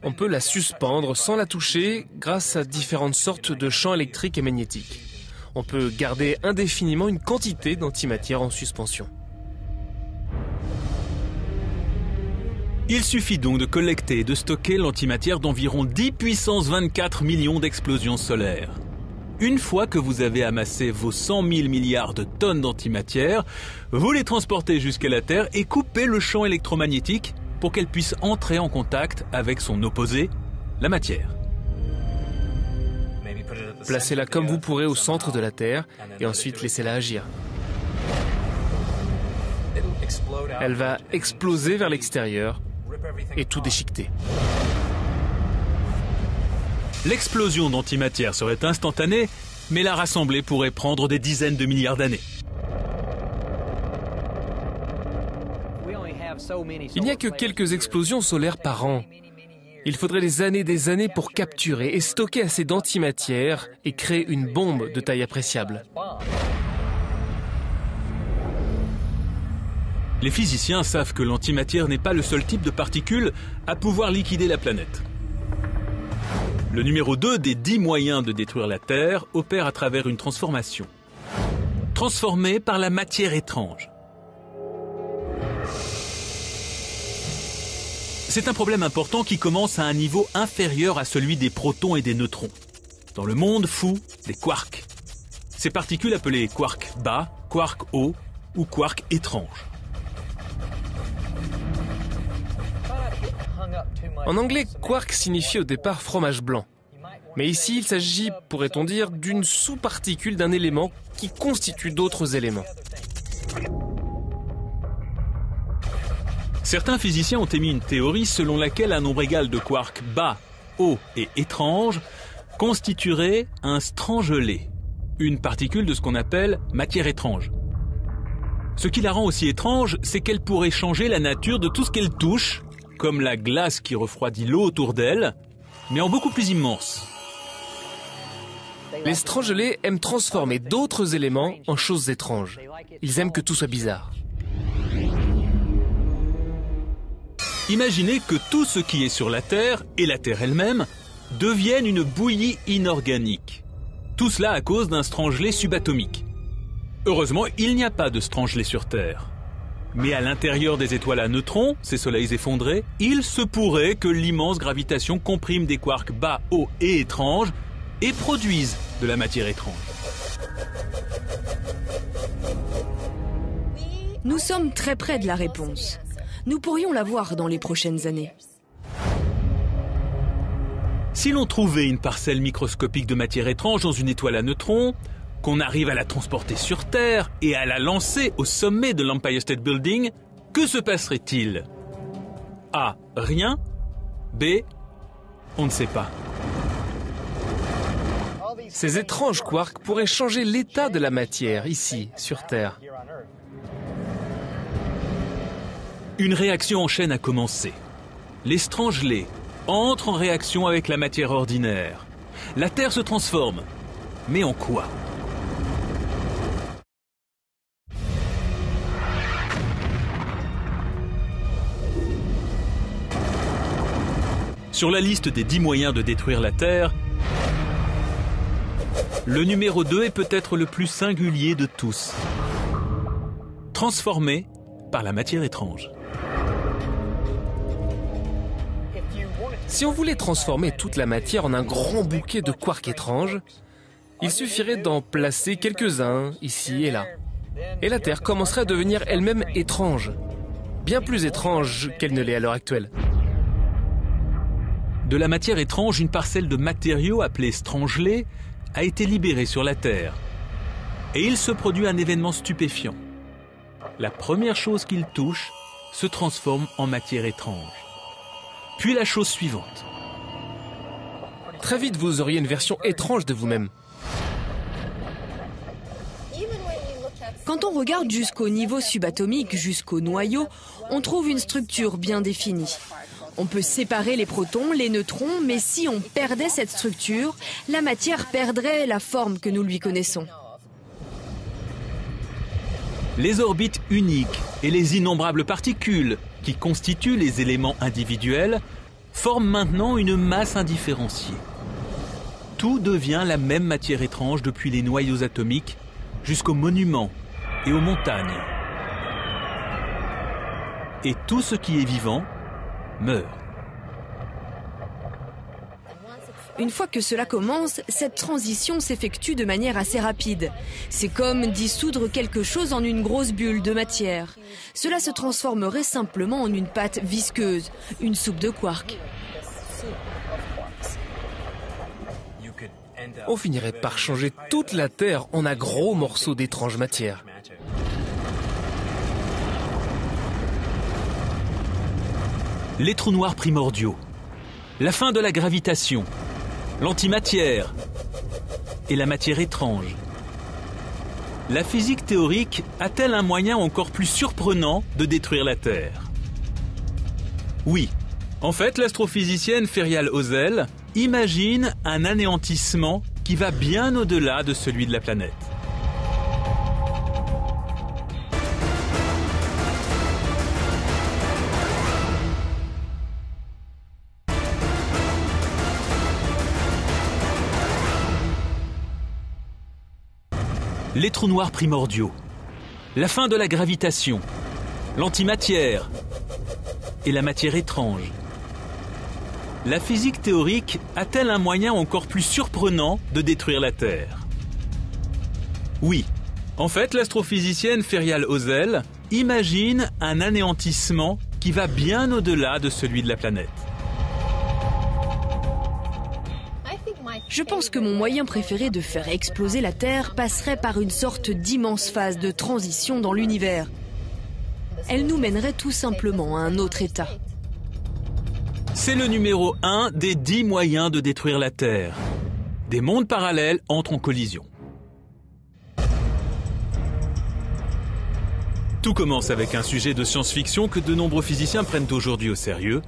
On peut la suspendre sans la toucher grâce à différentes sortes de champs électriques et magnétiques. On peut garder indéfiniment une quantité d'antimatière en suspension. Il suffit donc de collecter et de stocker l'antimatière d'environ 10 puissance 24 millions d'explosions solaires. Une fois que vous avez amassé vos 100 000 milliards de tonnes d'antimatière, vous les transportez jusqu'à la Terre et coupez le champ électromagnétique pour qu'elle puisse entrer en contact avec son opposé, la matière. Placez-la comme vous pourrez au centre de la Terre et ensuite laissez-la agir. Elle va exploser vers l'extérieur et tout déchiqueter. L'explosion d'antimatière serait instantanée, mais la rassembler pourrait prendre des dizaines de milliards d'années. Il n'y a que quelques explosions solaires par an. Il faudrait des années pour capturer et stocker assez d'antimatière et créer une bombe de taille appréciable. Les physiciens savent que l'antimatière n'est pas le seul type de particule à pouvoir liquider la planète. Le numéro 2 des 10 moyens de détruire la Terre opère à travers une transformation. Transformée par la matière étrange. C'est un problème important qui commence à un niveau inférieur à celui des protons et des neutrons. Dans le monde fou des quarks. Ces particules appelées quarks bas, quarks hauts ou quarks étranges. En anglais, quark signifie au départ fromage blanc. Mais ici, il s'agit, pourrait-on dire, d'une sous-particule d'un élément qui constitue d'autres éléments. Certains physiciens ont émis une théorie selon laquelle un nombre égal de quarks bas, hauts et étranges constituerait un strangelet, une particule de ce qu'on appelle matière étrange. Ce qui la rend aussi étrange, c'est qu'elle pourrait changer la nature de tout ce qu'elle touche, comme la glace qui refroidit l'eau autour d'elle, mais en beaucoup plus immense. Les strangelets aiment transformer d'autres éléments en choses étranges. Ils aiment que tout soit bizarre. Imaginez que tout ce qui est sur la Terre, et la Terre elle-même, devienne une bouillie inorganique. Tout cela à cause d'un strangelet subatomique. Heureusement, il n'y a pas de strangelet sur Terre. Mais à l'intérieur des étoiles à neutrons, ces soleils effondrés, il se pourrait que l'immense gravitation comprime des quarks bas, hauts et étranges et produise de la matière étrange. Nous sommes très près de la réponse. Nous pourrions la voir dans les prochaines années. Si l'on trouvait une parcelle microscopique de matière étrange dans une étoile à neutrons, qu'on arrive à la transporter sur Terre et à la lancer au sommet de l'Empire State Building, que se passerait-il? A. Rien. B. On ne sait pas. Ces étranges quarks pourraient changer l'état de la matière, ici, sur Terre. Une réaction en chaîne a commencé. Les strangelets entrent en réaction avec la matière ordinaire. La Terre se transforme. Mais en quoi? Sur la liste des 10 moyens de détruire la Terre, le numéro 2 est peut-être le plus singulier de tous. Transformé par la matière étrange. Si on voulait transformer toute la matière en un grand bouquet de quarks étranges, il suffirait d'en placer quelques-uns, ici et là. Et la Terre commencerait à devenir elle-même étrange. Bien plus étrange qu'elle ne l'est à l'heure actuelle. De la matière étrange, une parcelle de matériaux appelée strangelets a été libérée sur la Terre. Et il se produit un événement stupéfiant. La première chose qu'il touche se transforme en matière étrange. Puis la chose suivante. Très vite, vous auriez une version étrange de vous-même. Quand on regarde jusqu'au niveau subatomique, jusqu'au noyau, on trouve une structure bien définie. On peut séparer les protons, les neutrons, mais si on perdait cette structure, la matière perdrait la forme que nous lui connaissons. Les orbites uniques et les innombrables particules qui constituent les éléments individuels forment maintenant une masse indifférenciée. Tout devient la même matière étrange depuis les noyaux atomiques jusqu'aux monuments et aux montagnes. Et tout ce qui est vivant meurt. Une fois que cela commence, cette transition s'effectue de manière assez rapide. C'est comme dissoudre quelque chose en une grosse bulle de matière. Cela se transformerait simplement en une pâte visqueuse, une soupe de quark. On finirait par changer toute la Terre en un gros morceau d'étrange matière. Les trous noirs primordiaux, la fin de la gravitation, l'antimatière et la matière étrange. La physique théorique a-t-elle un moyen encore plus surprenant de détruire la Terre? Oui. En fait, l'astrophysicienne Ferial Ozel imagine un anéantissement qui va bien au-delà de celui de la planète. Les trous noirs primordiaux, la fin de la gravitation, l'antimatière et la matière étrange. La physique théorique a-t-elle un moyen encore plus surprenant de détruire la Terre? Oui. En fait, l'astrophysicienne Ferial Ozel imagine un anéantissement qui va bien au-delà de celui de la planète. Je pense que mon moyen préféré de faire exploser la Terre passerait par une sorte d'immense phase de transition dans l'univers. Elle nous mènerait tout simplement à un autre état. C'est le numéro 1 des 10 moyens de détruire la Terre. Des mondes parallèles entrent en collision. Tout commence avec un sujet de science-fiction que de nombreux physiciens prennent aujourd'hui au sérieux,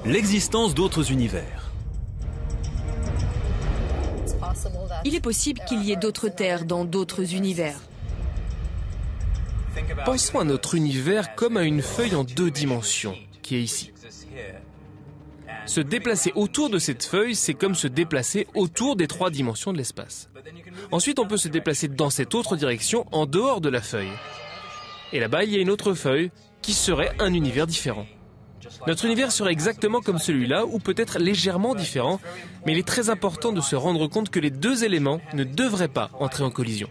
l'existence d'autres univers. Il est possible qu'il y ait d'autres terres dans d'autres univers. Pensons à notre univers comme à une feuille en 2 dimensions, qui est ici. Se déplacer autour de cette feuille, c'est comme se déplacer autour des 3 dimensions de l'espace. Ensuite, on peut se déplacer dans cette autre direction, en dehors de la feuille. Et là-bas, il y a une autre feuille, qui serait un univers différent. Notre univers serait exactement comme celui-là, ou peut-être légèrement différent, mais il est très important de se rendre compte que les 2 éléments ne devraient pas entrer en collision.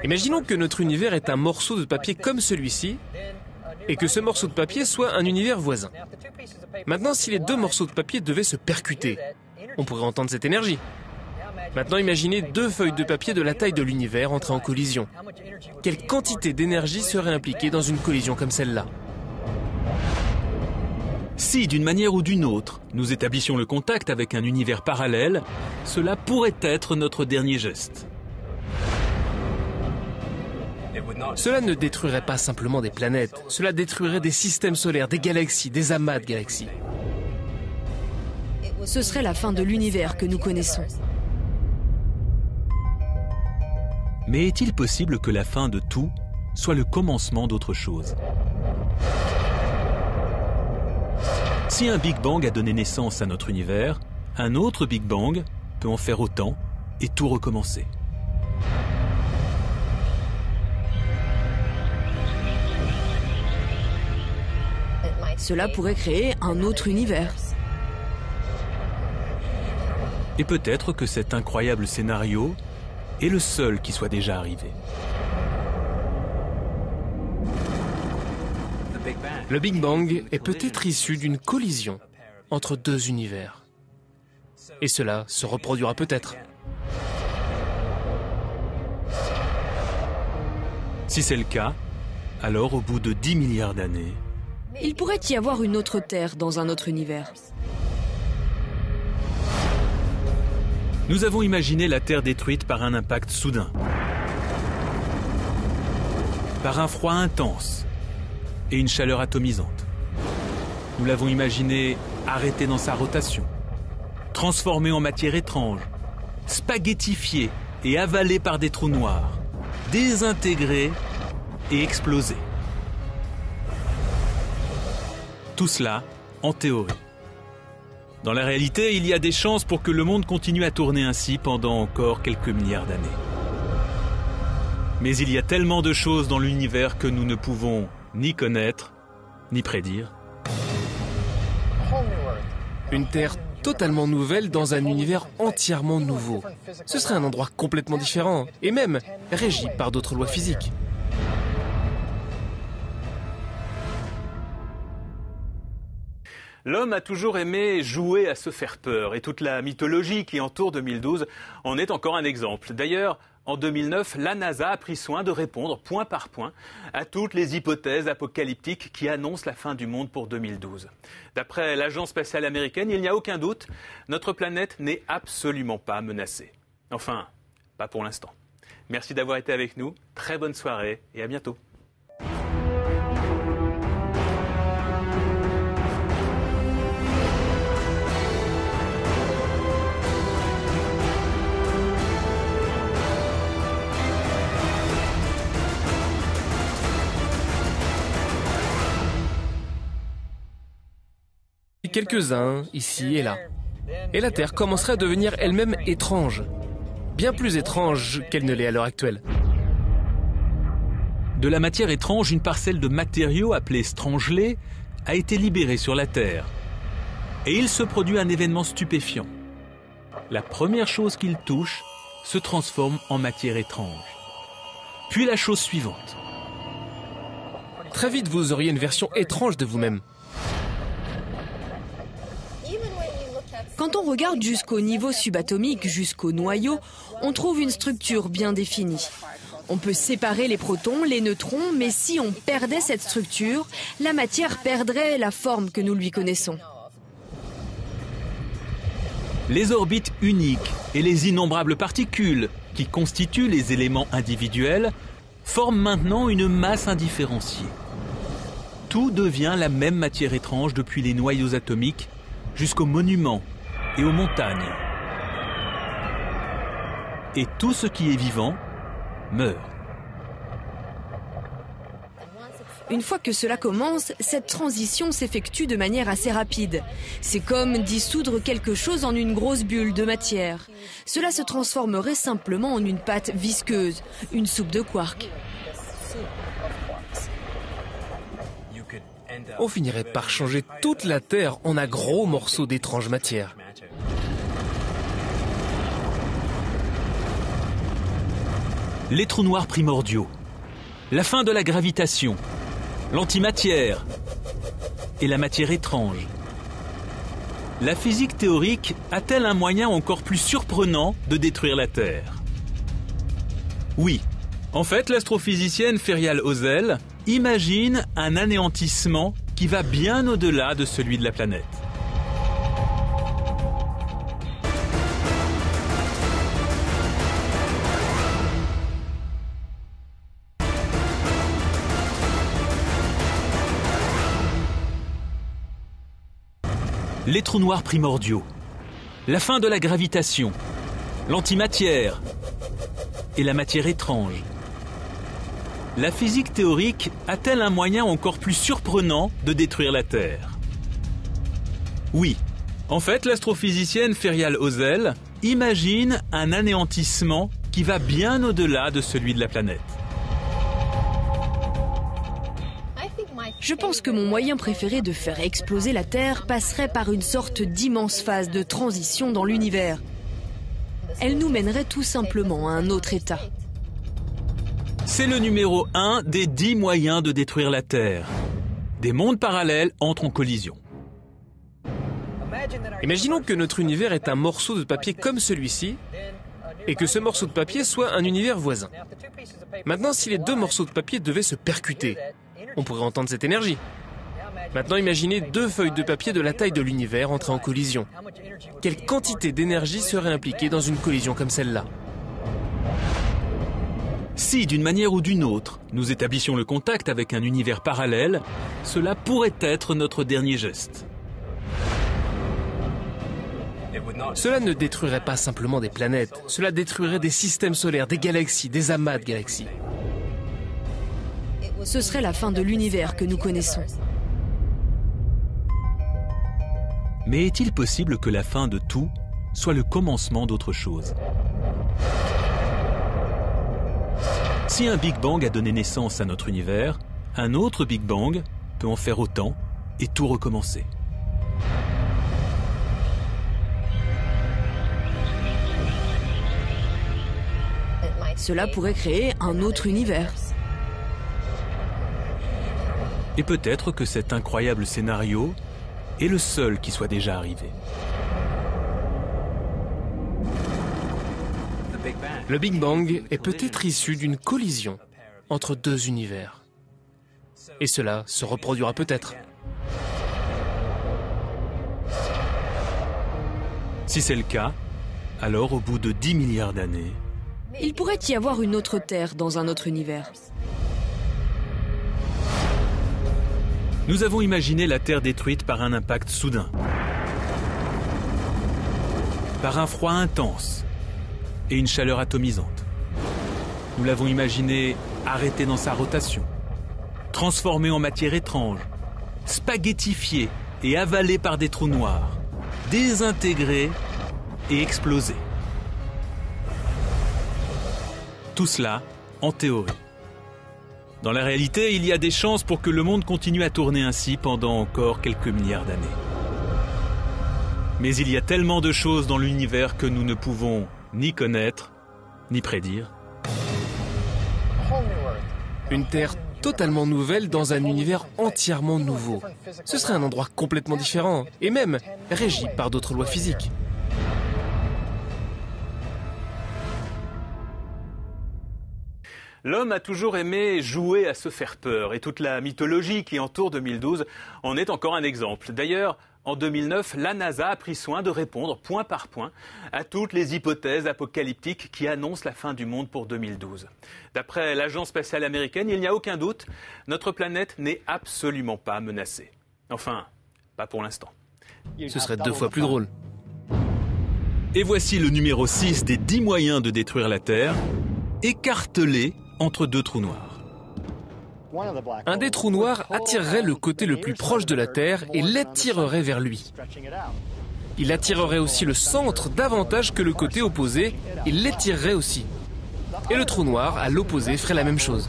Imaginons que notre univers est un morceau de papier comme celui-ci, et que ce morceau de papier soit un univers voisin. Maintenant, si les 2 morceaux de papier devaient se percuter, on pourrait entendre cette énergie. Maintenant, imaginez 2 feuilles de papier de la taille de l'univers entrer en collision. Quelle quantité d'énergie serait impliquée dans une collision comme celle-là? Si, d'une manière ou d'une autre, nous établissions le contact avec un univers parallèle, cela pourrait être notre dernier geste. Cela ne détruirait pas simplement des planètes, cela détruirait des systèmes solaires, des galaxies, des amas de galaxies. Ce serait la fin de l'univers que nous connaissons. Mais est-il possible que la fin de tout soit le commencement d'autre chose? Si un Big Bang a donné naissance à notre univers, un autre Big Bang peut en faire autant et tout recommencer. Cela pourrait créer un autre univers. Et peut-être que cet incroyable scénario est le seul qui soit déjà arrivé. Le Big Bang est peut-être issu d'une collision entre 2 univers. Et cela se reproduira peut-être. Si c'est le cas, alors au bout de 10 milliards d'années, Il pourrait y avoir une autre Terre dans un autre univers. nous avons imaginé la Terre détruite par un impact soudain, par un froid intense et une chaleur atomisante. Nous l'avons imaginé arrêtée dans sa rotation, transformée en matière étrange, spaghettifiée et avalée par des trous noirs, désintégrée et explosée. Tout cela en théorie. Dans la réalité, il y a des chances pour que le monde continue à tourner ainsi pendant encore quelques milliards d'années. Mais il y a tellement de choses dans l'univers que nous ne pouvons ni connaître, ni prédire. Une Terre totalement nouvelle dans un univers entièrement nouveau. Ce serait un endroit complètement différent et même régi par d'autres lois physiques. L'homme a toujours aimé jouer à se faire peur et toute la mythologie qui entoure 2012 en est encore un exemple. D'ailleurs, en 2009, la NASA a pris soin de répondre point par point à toutes les hypothèses apocalyptiques qui annoncent la fin du monde pour 2012. D'après l'agence spatiale américaine, il n'y a aucun doute, notre planète n'est absolument pas menacée. Enfin, pas pour l'instant. Merci d'avoir été avec nous, très bonne soirée et à bientôt. Quelques-uns, ici et là. Et la Terre commencerait à devenir elle-même étrange. Bien plus étrange qu'elle ne l'est à l'heure actuelle. De la matière étrange, une parcelle de matériaux appelée strangelé a été libérée sur la Terre. Et il se produit un événement stupéfiant. La première chose qu'il touche se transforme en matière étrange. Puis la chose suivante. Très vite, vous auriez une version étrange de vous-même. Quand on regarde jusqu'au niveau subatomique, jusqu'au noyau, on trouve une structure bien définie. On peut séparer les protons, les neutrons, mais si on perdait cette structure, la matière perdrait la forme que nous lui connaissons. Les orbites uniques et les innombrables particules qui constituent les éléments individuels forment maintenant une masse indifférenciée. Tout devient la même matière étrange depuis les noyaux atomiques jusqu'aux monuments et aux montagnes. Et tout ce qui est vivant meurt. Une fois que cela commence, cette transition s'effectue de manière assez rapide. C'est comme dissoudre quelque chose en une grosse bulle de matière. Cela se transformerait simplement en une pâte visqueuse, une soupe de quark. On finirait par changer toute la Terre en un gros morceau d'étrange matière. Les trous noirs primordiaux, la fin de la gravitation, l'antimatière et la matière étrange. La physique théorique a-t-elle un moyen encore plus surprenant de détruire la Terre? Oui. En fait, l'astrophysicienne Ferial Ozel imagine un anéantissement qui va bien au-delà de celui de la planète. Les trous noirs primordiaux, la fin de la gravitation, l'antimatière et la matière étrange. La physique théorique a-t-elle un moyen encore plus surprenant de détruire la Terre? Oui. En fait, l'astrophysicienne Ferial Ozel imagine un anéantissement qui va bien au-delà de celui de la planète. Je pense que mon moyen préféré de faire exploser la Terre passerait par une sorte d'immense phase de transition dans l'univers. Elle nous mènerait tout simplement à un autre état. C'est le numéro 1 des 10 moyens de détruire la Terre. Des mondes parallèles entrent en collision. Imaginons que notre univers est un morceau de papier comme celui-ci, et que ce morceau de papier soit un univers voisin. Maintenant, si les deux morceaux de papier devaient se percuter, on pourrait entendre cette énergie. Maintenant, imaginez deux feuilles de papier de la taille de l'univers entrer en collision. Quelle quantité d'énergie serait impliquée dans une collision comme celle-là? Si, d'une manière ou d'une autre, nous établissions le contact avec un univers parallèle, cela pourrait être notre dernier geste. Cela ne détruirait pas simplement des planètes, cela détruirait des systèmes solaires, des galaxies, des amas de galaxies. Ce serait la fin de l'univers que nous connaissons. Mais est-il possible que la fin de tout soit le commencement d'autre chose? Si un Big Bang a donné naissance à notre univers, un autre Big Bang peut en faire autant et tout recommencer. Cela pourrait créer un autre univers. Et peut-être que cet incroyable scénario est le seul qui soit déjà arrivé. Le Big Bang est peut-être issu d'une collision entre deux univers. Et cela se reproduira peut-être. Si c'est le cas, alors au bout de 10 milliards d'années, Il pourrait y avoir une autre Terre dans un autre univers. nous avons imaginé la Terre détruite par un impact soudain, par un froid intense et une chaleur atomisante. Nous l'avons imaginée arrêtée dans sa rotation, transformée en matière étrange, spaghettifiée et avalée par des trous noirs, désintégrée et explosée. Tout cela en théorie. Dans la réalité, il y a des chances pour que le monde continue à tourner ainsi pendant encore quelques milliards d'années. Mais il y a tellement de choses dans l'univers que nous ne pouvons ni connaître, ni prédire. Une Terre totalement nouvelle dans un univers entièrement nouveau. Ce serait un endroit complètement différent, et même régi par d'autres lois physiques. L'homme a toujours aimé jouer à se faire peur, et toute la mythologie qui entoure 2012 en est encore un exemple. D'ailleurs, en 2009, la NASA a pris soin de répondre point par point à toutes les hypothèses apocalyptiques qui annoncent la fin du monde pour 2012. D'après l'Agence spatiale américaine, il n'y a aucun doute, notre planète n'est absolument pas menacée. Enfin, pas pour l'instant. Ce serait 2 fois plus drôle. Et voici le numéro 6 des 10 moyens de détruire la Terre, écartelé entre deux trous noirs. Un des trous noirs attirerait le côté le plus proche de la Terre et l'attirerait vers lui. Il attirerait aussi le centre davantage que le côté opposé et l'étirerait aussi. Et le trou noir, à l'opposé, ferait la même chose.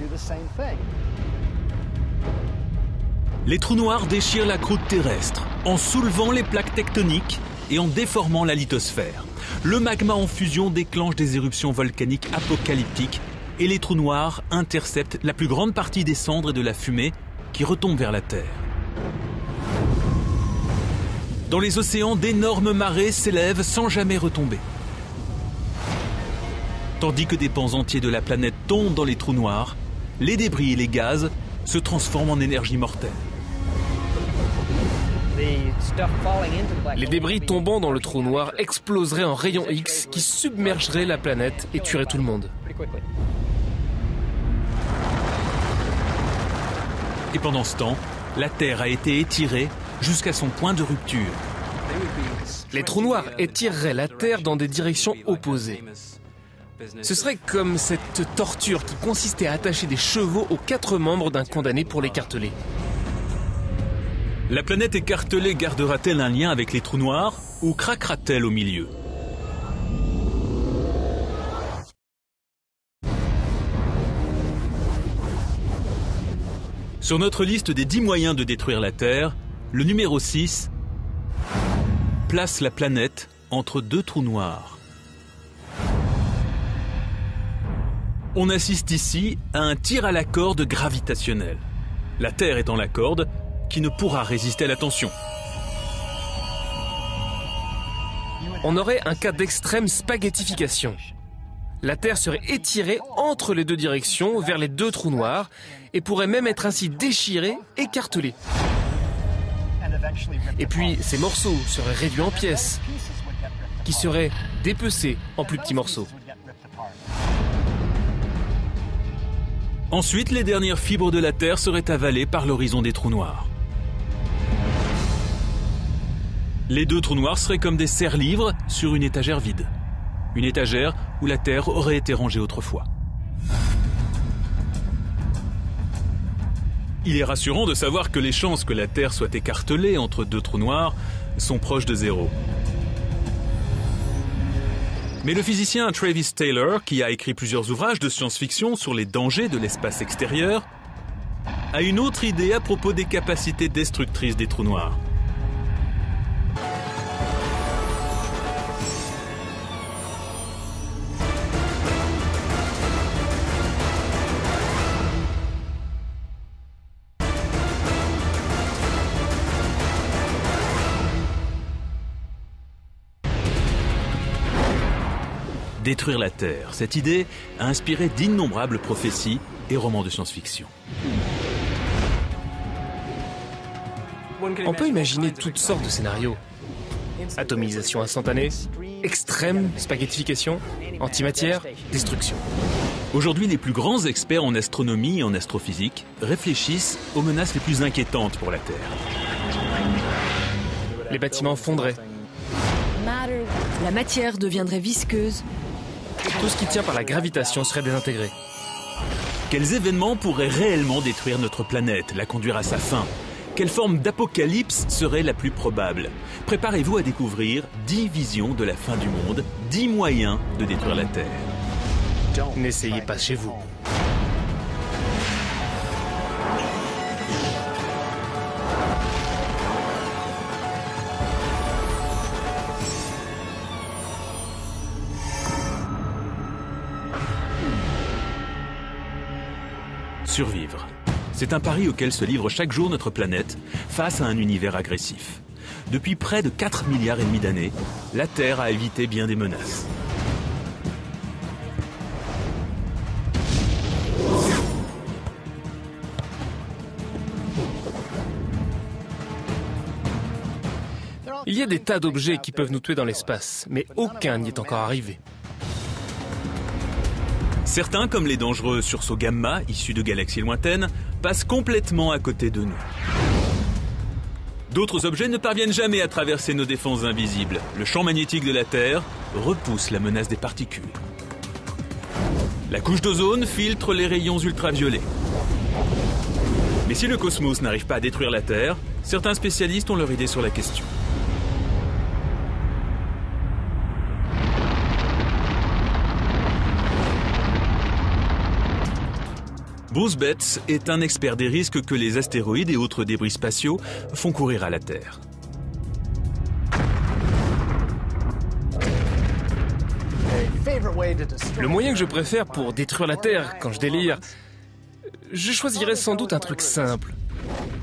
Les trous noirs déchirent la croûte terrestre en soulevant les plaques tectoniques et en déformant la lithosphère. Le magma en fusion déclenche des éruptions volcaniques apocalyptiques et les trous noirs interceptent la plus grande partie des cendres et de la fumée qui retombent vers la Terre. Dans les océans, d'énormes marées s'élèvent sans jamais retomber. Tandis que des pans entiers de la planète tombent dans les trous noirs, les débris et les gaz se transforment en énergie mortelle. Les débris tombant dans le trou noir exploseraient en rayons X qui submergeraient la planète et tueraient tout le monde. Et pendant ce temps, la Terre a été étirée jusqu'à son point de rupture. Les trous noirs étireraient la Terre dans des directions opposées. Ce serait comme cette torture qui consistait à attacher des chevaux aux 4 membres d'un condamné pour l'écarteler. La planète écartelée gardera-t-elle un lien avec les trous noirs ou craquera-t-elle au milieu ? Sur notre liste des 10 moyens de détruire la Terre, le numéro 6 place la planète entre 2 trous noirs. On assiste ici à un tir à la corde gravitationnel. La Terre étant la corde qui ne pourra résister à la tension. On aurait un cas d'extrême spaghettification. La Terre serait étirée entre les 2 directions vers les 2 trous noirs et pourrait même être ainsi déchirée, écartelée. Et puis ces morceaux seraient réduits en pièces, qui seraient dépecés en plus petits morceaux. Ensuite, les dernières fibres de la Terre seraient avalées par l'horizon des trous noirs. Les 2 trous noirs seraient comme des serre-livres sur une étagère vide. Une étagère où la Terre aurait été rangée autrefois. Il est rassurant de savoir que les chances que la Terre soit écartelée entre 2 trous noirs sont proches de 0. Mais le physicien Travis Taylor, qui a écrit plusieurs ouvrages de science-fiction sur les dangers de l'espace extérieur, a une autre idée à propos des capacités destructrices des trous noirs. Détruire la Terre, cette idée a inspiré d'innombrables prophéties et romans de science-fiction. On peut imaginer toutes sortes de scénarios. Atomisation instantanée, extrême spaghettification, antimatière, destruction. Aujourd'hui, les plus grands experts en astronomie et en astrophysique réfléchissent aux menaces les plus inquiétantes pour la Terre. Les bâtiments fondraient. La matière deviendrait visqueuse. Tout ce qui tient par la gravitation serait désintégré. Quels événements pourraient réellement détruire notre planète, la conduire à sa fin? Quelle forme d'apocalypse serait la plus probable? Préparez-vous à découvrir 10 visions de la fin du monde, 10 moyens de détruire la Terre. N'essayez pas chez vous. Survivre. C'est un pari auquel se livre chaque jour notre planète face à un univers agressif. Depuis près de 4,5 milliards d'années, la Terre a évité bien des menaces. Il y a des tas d'objets qui peuvent nous tuer dans l'espace, mais aucun n'y est encore arrivé. Certains, comme les dangereux sursauts gamma, issus de galaxies lointaines, passent complètement à côté de nous. D'autres objets ne parviennent jamais à traverser nos défenses invisibles. Le champ magnétique de la Terre repousse la menace des particules. La couche d'ozone filtre les rayons ultraviolets. Mais si le cosmos n'arrive pas à détruire la Terre, certains spécialistes ont leur idée sur la question. Bruce Betts est un expert des risques que les astéroïdes et autres débris spatiaux font courir à la Terre. Le moyen que je préfère pour détruire la Terre quand je délire, je choisirais sans doute un truc simple.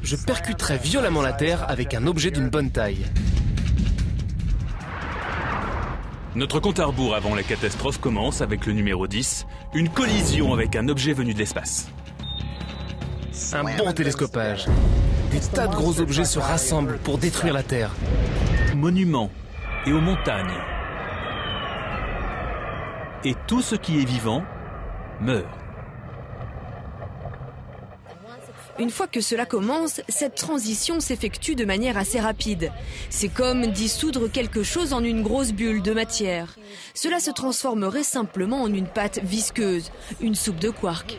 Je percuterais violemment la Terre avec un objet d'une bonne taille. Notre compte à rebours avant la catastrophe commence avec le numéro 10, une collision avec un objet venu de l'espace. Un bon télescopage. Des tas de gros objets se rassemblent pour détruire la Terre. Monuments et aux montagnes. Et tout ce qui est vivant meurt. Une fois que cela commence, cette transition s'effectue de manière assez rapide. C'est comme dissoudre quelque chose en une grosse bulle de matière. Cela se transformerait simplement en une pâte visqueuse, une soupe de quark.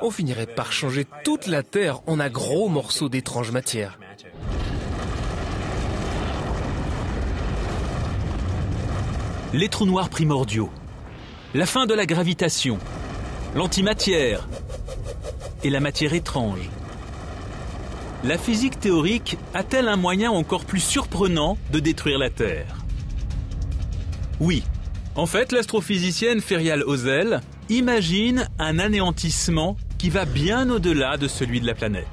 On finirait par changer toute la Terre en un gros morceau d'étrange matière. Les trous noirs primordiaux, la fin de la gravitation, l'antimatière et la matière étrange. La physique théorique a-t-elle un moyen encore plus surprenant de détruire la Terre? Oui. En fait, l'astrophysicienne Ferial Ozel imagine un anéantissement qui va bien au-delà de celui de la planète.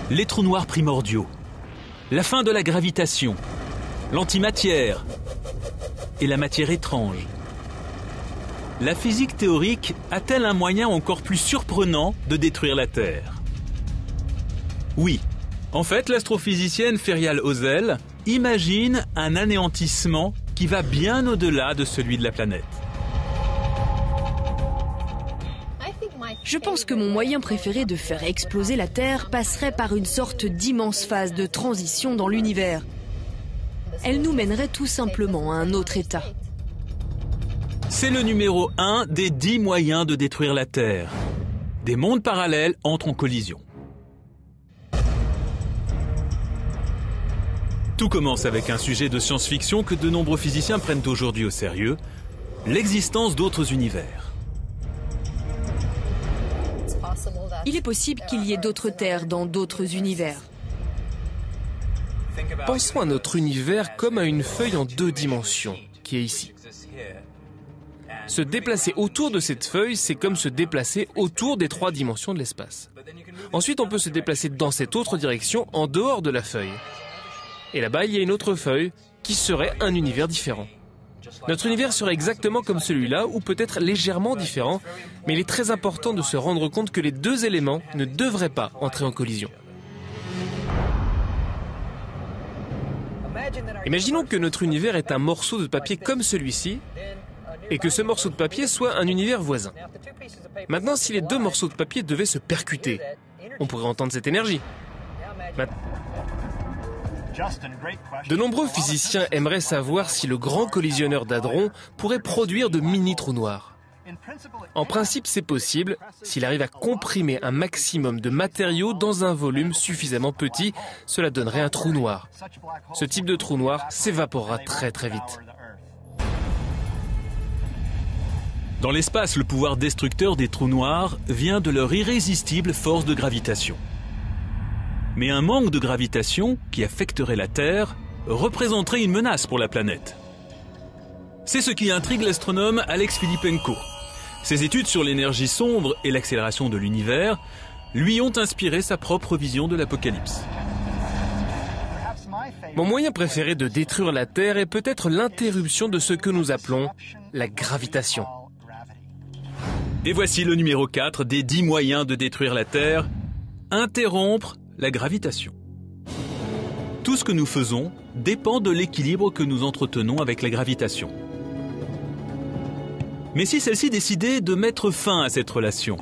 Les trous noirs primordiaux, la fin de la gravitation, l'antimatière et la matière étrange. La physique théorique a-t-elle un moyen encore plus surprenant de détruire la Terre? Oui. En fait, l'astrophysicienne Ferial Ozel imagine un anéantissement qui va bien au-delà de celui de la planète. Je pense que mon moyen préféré de faire exploser la Terre passerait par une sorte d'immense phase de transition dans l'univers. Elle nous mènerait tout simplement à un autre état. C'est le numéro 1 des 10 moyens de détruire la Terre. Des mondes parallèles entrent en collision. Tout commence avec un sujet de science-fiction que de nombreux physiciens prennent aujourd'hui au sérieux, l'existence d'autres univers. Il est possible qu'il y ait d'autres terres dans d'autres univers. Pensons à notre univers comme à une feuille en 2 dimensions, qui est ici. Se déplacer autour de cette feuille, c'est comme se déplacer autour des 3 dimensions de l'espace. Ensuite, on peut se déplacer dans cette autre direction, en dehors de la feuille. Et là-bas, il y a une autre feuille, qui serait un univers différent. Notre univers serait exactement comme celui-là, ou peut-être légèrement différent, mais il est très important de se rendre compte que les 2 éléments ne devraient pas entrer en collision. Imaginons que notre univers est un morceau de papier comme celui-ci, et que ce morceau de papier soit un univers voisin. Maintenant, si les 2 morceaux de papier devaient se percuter, on pourrait entendre cette énergie. De nombreux physiciens aimeraient savoir si le grand collisionneur d'hadrons pourrait produire de mini-trous noirs. En principe, c'est possible s'il arrive à comprimer un maximum de matériaux dans un volume suffisamment petit. Cela donnerait un trou noir. Ce type de trou noir s'évaporera très très vite. Dans l'espace, le pouvoir destructeur des trous noirs vient de leur irrésistible force de gravitation. Mais un manque de gravitation, qui affecterait la Terre, représenterait une menace pour la planète. C'est ce qui intrigue l'astronome Alex Filippenko. Ses études sur l'énergie sombre et l'accélération de l'univers lui ont inspiré sa propre vision de l'apocalypse. Mon moyen préféré de détruire la Terre est peut-être l'interruption de ce que nous appelons la gravitation. Et voici le numéro 4 des 10 moyens de détruire la Terre, interrompre la gravitation. Tout ce que nous faisons dépend de l'équilibre que nous entretenons avec la gravitation. Mais si celle-ci décidait de mettre fin à cette relation?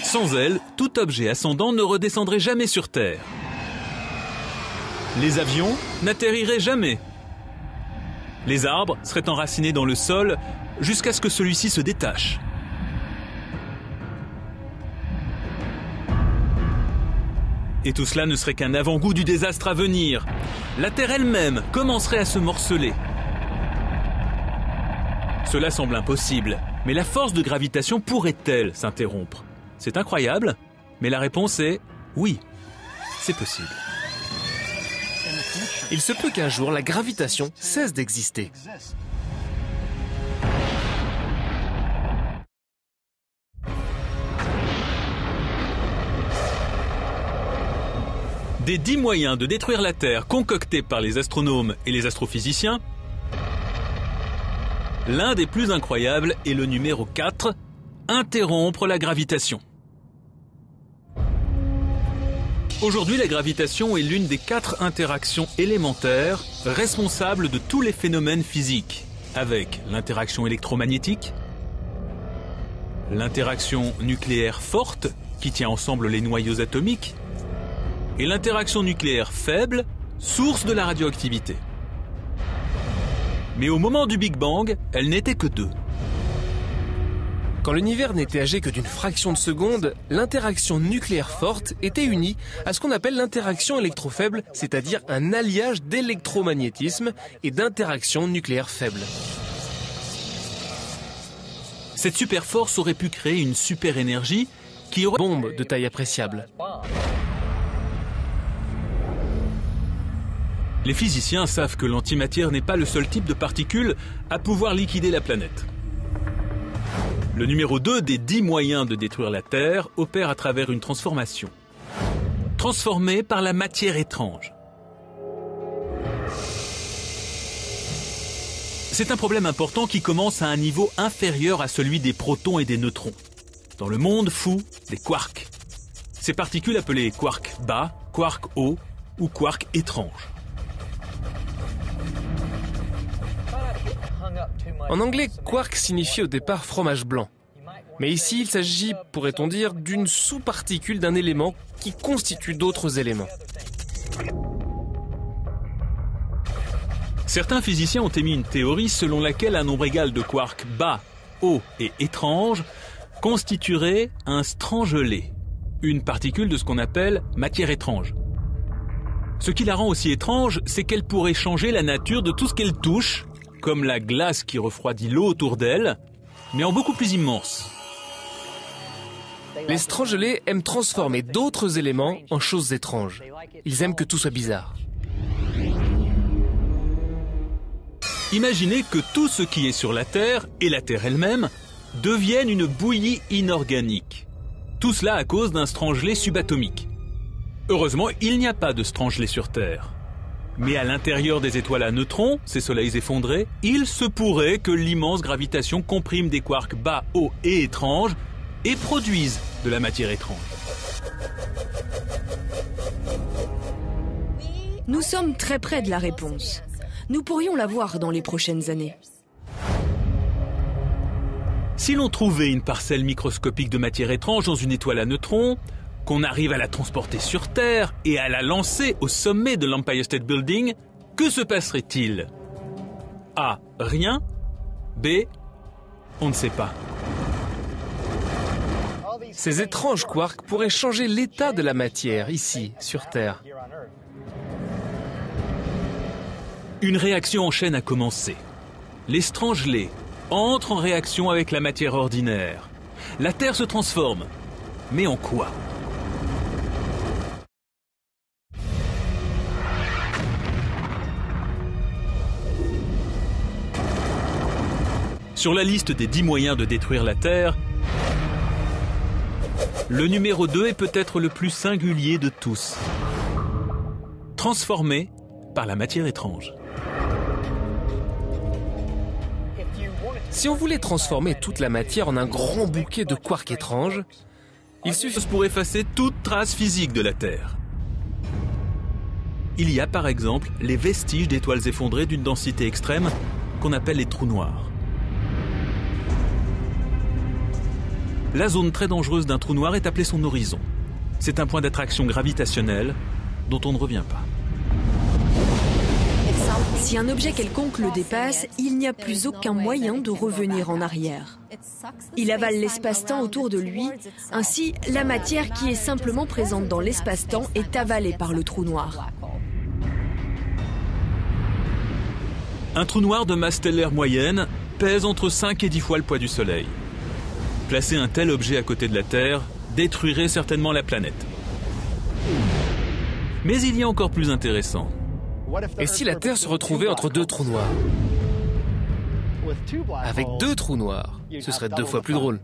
Sans elle, tout objet ascendant ne redescendrait jamais sur Terre. Les avions n'atterriraient jamais. Les arbres seraient enracinés dans le sol jusqu'à ce que celui-ci se détache. Et tout cela ne serait qu'un avant-goût du désastre à venir. La Terre elle-même commencerait à se morceler. Cela semble impossible, mais la force de gravitation pourrait-elle s'interrompre? C'est incroyable, mais la réponse est oui, c'est possible. Il se peut qu'un jour la gravitation cesse d'exister. Des 10 moyens de détruire la Terre concoctés par les astronomes et les astrophysiciens, l'un des plus incroyables est le numéro 4, interrompre la gravitation. Aujourd'hui, la gravitation est l'une des 4 interactions élémentaires responsables de tous les phénomènes physiques, avec l'interaction électromagnétique, l'interaction nucléaire forte, qui tient ensemble les noyaux atomiques, et l'interaction nucléaire faible, source de la radioactivité. Mais au moment du Big Bang, elle n'était que 2. Quand l'univers n'était âgé que d'une fraction de seconde, l'interaction nucléaire forte était unie à ce qu'on appelle l'interaction électrofaible, c'est-à-dire un alliage d'électromagnétisme et d'interaction nucléaire faible. Cette super-force aurait pu créer une super-énergie qui aurait... Bombe de taille appréciable. Les physiciens savent que l'antimatière n'est pas le seul type de particule à pouvoir liquider la planète. Le numéro 2 des 10 moyens de détruire la Terre opère à travers une transformation. Transformée par la matière étrange. C'est un problème important qui commence à un niveau inférieur à celui des protons et des neutrons. Dans le monde fou des quarks. Ces particules appelées quarks bas, quarks hauts ou quarks étranges. En anglais, quark signifie au départ fromage blanc. Mais ici, il s'agit, pourrait-on dire, d'une sous-particule d'un élément qui constitue d'autres éléments. Certains physiciens ont émis une théorie selon laquelle un nombre égal de quarks bas, hauts et étranges constituerait un strangelet, une particule de ce qu'on appelle matière étrange. Ce qui la rend aussi étrange, c'est qu'elle pourrait changer la nature de tout ce qu'elle touche, comme la glace qui refroidit l'eau autour d'elle, mais en beaucoup plus immense. Les strangelets aiment transformer d'autres éléments en choses étranges. Ils aiment que tout soit bizarre. Imaginez que tout ce qui est sur la Terre, et la Terre elle-même, devienne une bouillie inorganique. Tout cela à cause d'un strangelet subatomique. Heureusement, il n'y a pas de strangelet sur Terre. Mais à l'intérieur des étoiles à neutrons, ces soleils effondrés, il se pourrait que l'immense gravitation comprime des quarks bas, hauts et étranges et produise de la matière étrange. Nous sommes très près de la réponse. Nous pourrions la voir dans les prochaines années. Si l'on trouvait une parcelle microscopique de matière étrange dans une étoile à neutrons, qu'on arrive à la transporter sur Terre et à la lancer au sommet de l'Empire State Building, que se passerait-il? A. Rien. B. On ne sait pas. Ces étranges quarks pourraient changer l'état de la matière ici, sur Terre. Une réaction en chaîne a commencé. Les strangelets entrent en réaction avec la matière ordinaire. La Terre se transforme. Mais en quoi? Sur la liste des 10 moyens de détruire la Terre, le numéro 2 est peut-être le plus singulier de tous. Transformé par la matière étrange. Si on voulait transformer toute la matière en un grand bouquet de quarks étranges, il suffit pour effacer toute trace physique de la Terre. Il y a par exemple les vestiges d'étoiles effondrées d'une densité extrême qu'on appelle les trous noirs. La zone très dangereuse d'un trou noir est appelée son horizon. C'est un point d'attraction gravitationnelle dont on ne revient pas. Si un objet quelconque le dépasse, il n'y a plus aucun moyen de revenir en arrière. Il avale l'espace-temps autour de lui. Ainsi, la matière qui est simplement présente dans l'espace-temps est avalée par le trou noir. Un trou noir de masse stellaire moyenne pèse entre 5 et 10 fois le poids du Soleil. Placer un tel objet à côté de la Terre détruirait certainement la planète. Mais il y a encore plus intéressant. Et si la Terre se retrouvait entre deux trous noirs? Avec deux trous noirs, ce serait 2 fois plus drôle.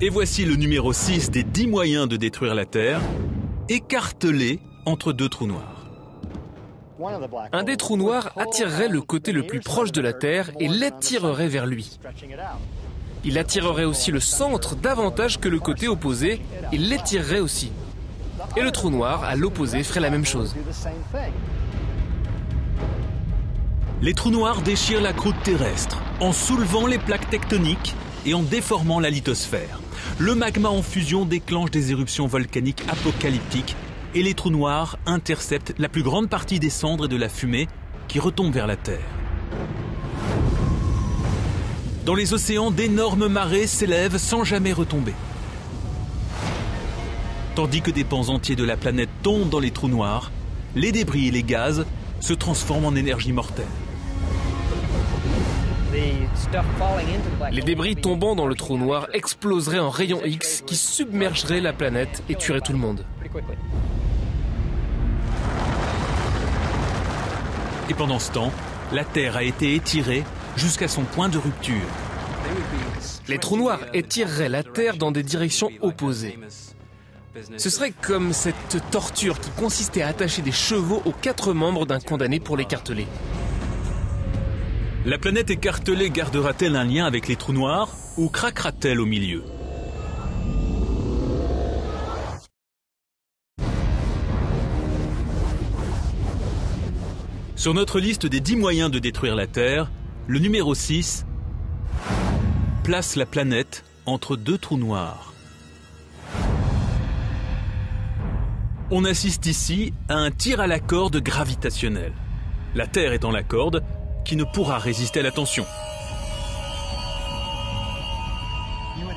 Et voici le numéro 6 des 10 moyens de détruire la Terre, écartelé entre 2 trous noirs. Un des trous noirs attirerait le côté le plus proche de la Terre et l'attirerait vers lui. Il attirerait aussi le centre davantage que le côté opposé et l'étirerait aussi. Et le trou noir, à l'opposé, ferait la même chose. Les trous noirs déchirent la croûte terrestre en soulevant les plaques tectoniques et en déformant la lithosphère. Le magma en fusion déclenche des éruptions volcaniques apocalyptiques et les trous noirs interceptent la plus grande partie des cendres et de la fumée qui retombent vers la Terre. Dans les océans, d'énormes marées s'élèvent sans jamais retomber. Tandis que des pans entiers de la planète tombent dans les trous noirs, les débris et les gaz se transforment en énergie mortelle. Les débris tombant dans le trou noir exploseraient en rayons X qui submergeraient la planète et tueraient tout le monde. Et pendant ce temps, la Terre a été étirée jusqu'à son point de rupture. Les trous noirs étireraient la Terre dans des directions opposées. Ce serait comme cette torture qui consistait à attacher des chevaux aux 4 membres d'un condamné pour l'écarteler. La planète écartelée gardera-t-elle un lien avec les trous noirs ou craquera-t-elle au milieu? Sur notre liste des 10 moyens de détruire la Terre, le numéro 6 place la planète entre 2 trous noirs. On assiste ici à un tir à la corde gravitationnel. La Terre étant la corde qui ne pourra résister à la tension.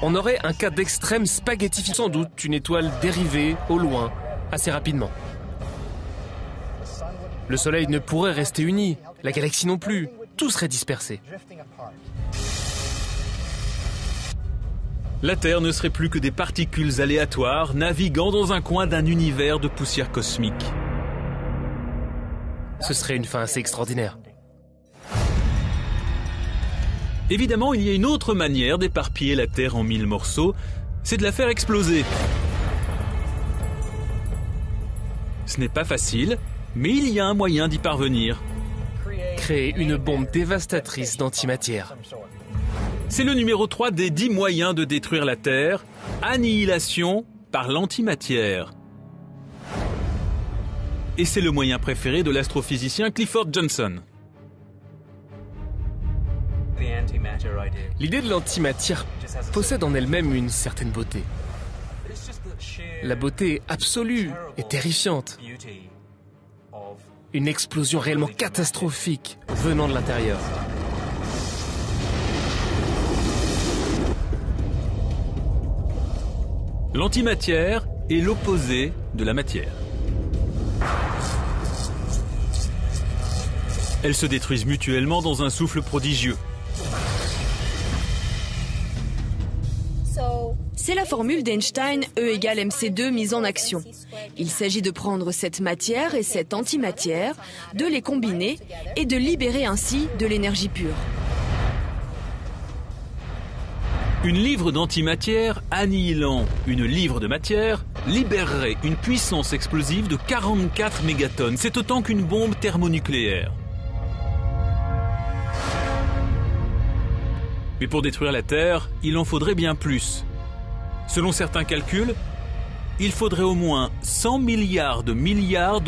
On aurait un cas d'extrême spaghettification, sans doute une étoile dérivée au loin, assez rapidement. Le Soleil ne pourrait rester uni, la galaxie non plus, tout serait dispersé. La Terre ne serait plus que des particules aléatoires naviguant dans un coin d'un univers de poussière cosmique. Ce serait une fin assez extraordinaire. Évidemment, il y a une autre manière d'éparpiller la Terre en 1000 morceaux, c'est de la faire exploser. Ce n'est pas facile, mais il y a un moyen d'y parvenir. Créer une bombe dévastatrice d'antimatière. C'est le numéro 3 des 10 moyens de détruire la Terre, annihilation par l'antimatière. Et c'est le moyen préféré de l'astrophysicien Clifford Johnson. L'idée de l'antimatière possède en elle-même une certaine beauté. La beauté absolue et terrifiante. Une explosion réellement catastrophique venant de l'intérieur. L'antimatière est l'opposé de la matière. Elles se détruisent mutuellement dans un souffle prodigieux. C'est la formule d'Einstein, E égale mc2 mise en action. Il s'agit de prendre cette matière et cette antimatière, de les combiner et de libérer ainsi de l'énergie pure. Une livre d'antimatière annihilant une livre de matière libérerait une puissance explosive de 44 mégatonnes. C'est autant qu'une bombe thermonucléaire. Mais pour détruire la Terre, il en faudrait bien plus. Selon certains calculs, il faudrait au moins 100 milliards de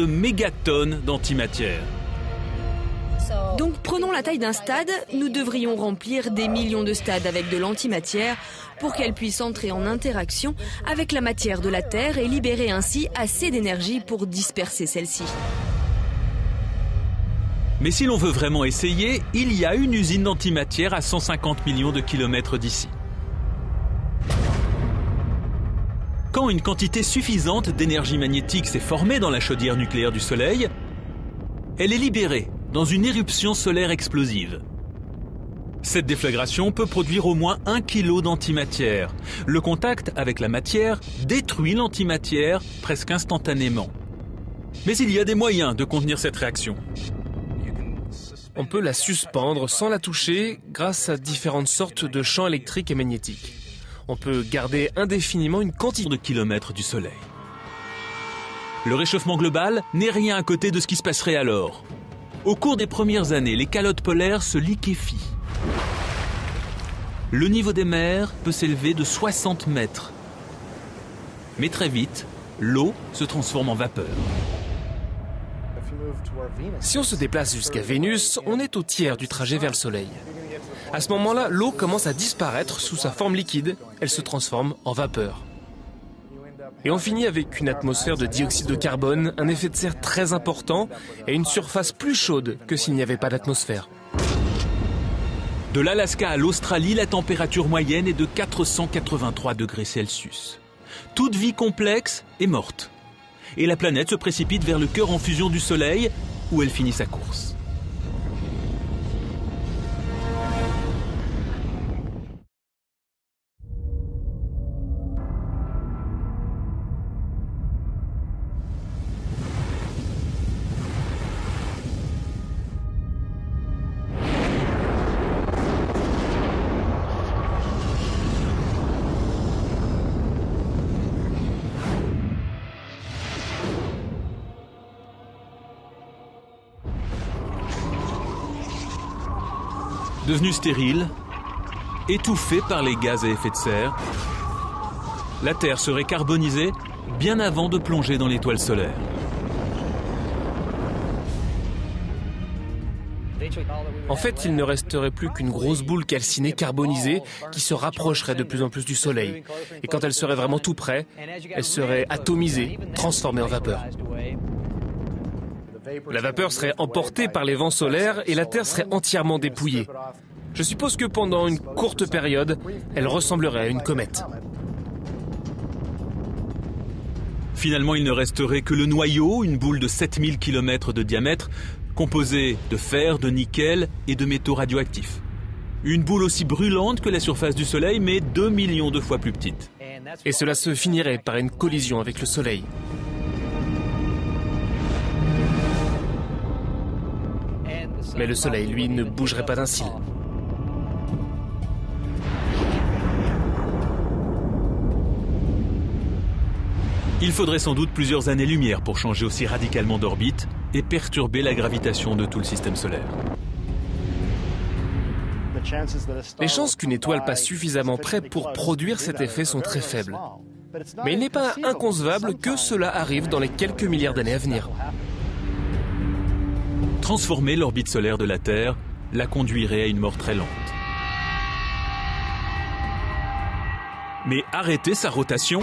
mégatonnes d'antimatière. Donc prenons la taille d'un stade, nous devrions remplir des millions de stades avec de l'antimatière pour qu'elle puisse entrer en interaction avec la matière de la Terre et libérer ainsi assez d'énergie pour disperser celle-ci. Mais si l'on veut vraiment essayer, il y a une usine d'antimatière à 150 millions de kilomètres d'ici. Quand une quantité suffisante d'énergie magnétique s'est formée dans la chaudière nucléaire du Soleil, elle est libérée dans une éruption solaire explosive. Cette déflagration peut produire au moins 1 kg d'antimatière. Le contact avec la matière détruit l'antimatière presque instantanément. Mais il y a des moyens de contenir cette réaction. On peut la suspendre sans la toucher grâce à différentes sortes de champs électriques et magnétiques. On peut garder indéfiniment une quantité de kilomètres du Soleil. Le réchauffement global n'est rien à côté de ce qui se passerait alors. Au cours des premières années, les calottes polaires se liquéfient. Le niveau des mers peut s'élever de 60 mètres. Mais très vite, l'eau se transforme en vapeur. Si on se déplace jusqu'à Vénus, on est au tiers du trajet vers le Soleil. À ce moment-là, l'eau commence à disparaître sous sa forme liquide. Elle se transforme en vapeur. Et on finit avec une atmosphère de dioxyde de carbone, un effet de serre très important et une surface plus chaude que s'il n'y avait pas d'atmosphère. De l'Alaska à l'Australie, la température moyenne est de 483 degrés Celsius. Toute vie complexe est morte. Et la planète se précipite vers le cœur en fusion du Soleil, où elle finit sa course. Devenue stérile, étouffée par les gaz à effet de serre, la Terre serait carbonisée bien avant de plonger dans l'étoile solaire. En fait, il ne resterait plus qu'une grosse boule calcinée carbonisée qui se rapprocherait de plus en plus du Soleil. Et quand elle serait vraiment tout près, elle serait atomisée, transformée en vapeur. La vapeur serait emportée par les vents solaires et la Terre serait entièrement dépouillée. Je suppose que pendant une courte période, elle ressemblerait à une comète. Finalement, il ne resterait que le noyau, une boule de 7000 km de diamètre, composée de fer, de nickel et de métaux radioactifs. Une boule aussi brûlante que la surface du Soleil, mais 2 millions de fois plus petite. Et cela se finirait par une collision avec le Soleil. Mais le Soleil, lui, ne bougerait pas d'un cil. Il faudrait sans doute plusieurs années-lumière pour changer aussi radicalement d'orbite et perturber la gravitation de tout le système solaire. Les chances qu'une étoile passe suffisamment près pour produire cet effet sont très faibles. Mais il n'est pas inconcevable que cela arrive dans les quelques milliards d'années à venir. Transformer l'orbite solaire de la Terre la conduirait à une mort très lente. Mais arrêter sa rotation ?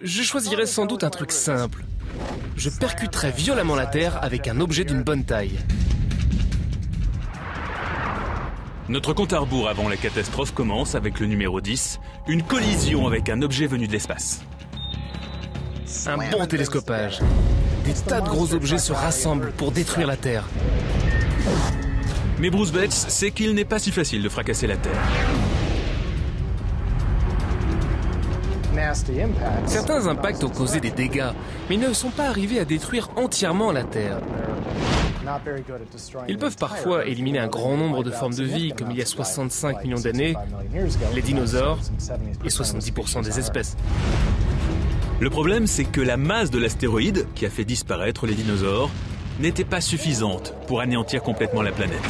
Je choisirais sans doute un truc simple. Je percuterais violemment la Terre avec un objet d'une bonne taille. Notre compte à rebours avant la catastrophe commence avec le numéro 10, une collision avec un objet venu de l'espace. Un bon télescopage. Des tas de gros objets se rassemblent pour détruire la Terre. Mais Bruce Betts sait qu'il n'est pas si facile de fracasser la Terre. Certains impacts ont causé des dégâts, mais ils ne sont pas arrivés à détruire entièrement la Terre. Ils peuvent parfois éliminer un grand nombre de formes de vie, comme il y a 65 millions d'années, les dinosaures et 70% des espèces. Le problème, c'est que la masse de l'astéroïde, qui a fait disparaître les dinosaures, n'était pas suffisante pour anéantir complètement la planète.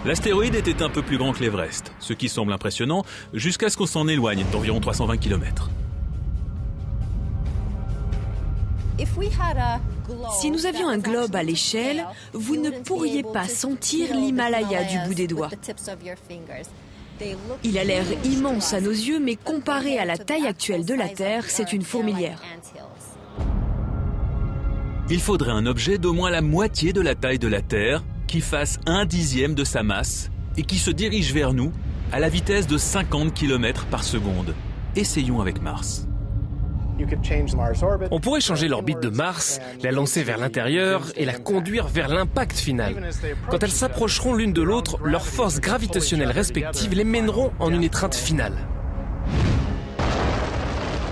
L'astéroïde était un peu plus grand que l'Everest, ce qui semble impressionnant, jusqu'à ce qu'on s'en éloigne d'environ 320 km. Si nous avions un globe à l'échelle, vous ne pourriez pas sentir l'Himalaya du bout des doigts. Il a l'air immense à nos yeux, mais comparé à la taille actuelle de la Terre, c'est une fourmilière. Il faudrait un objet d'au moins la moitié de la taille de la Terre, qui fasse 1/10 de sa masse et qui se dirige vers nous à la vitesse de 50 km par seconde. Essayons avec Mars. On pourrait changer l'orbite de Mars, la lancer vers l'intérieur et la conduire vers l'impact final. Quand elles s'approcheront l'une de l'autre, leurs forces gravitationnelles respectives les mèneront en une étreinte finale.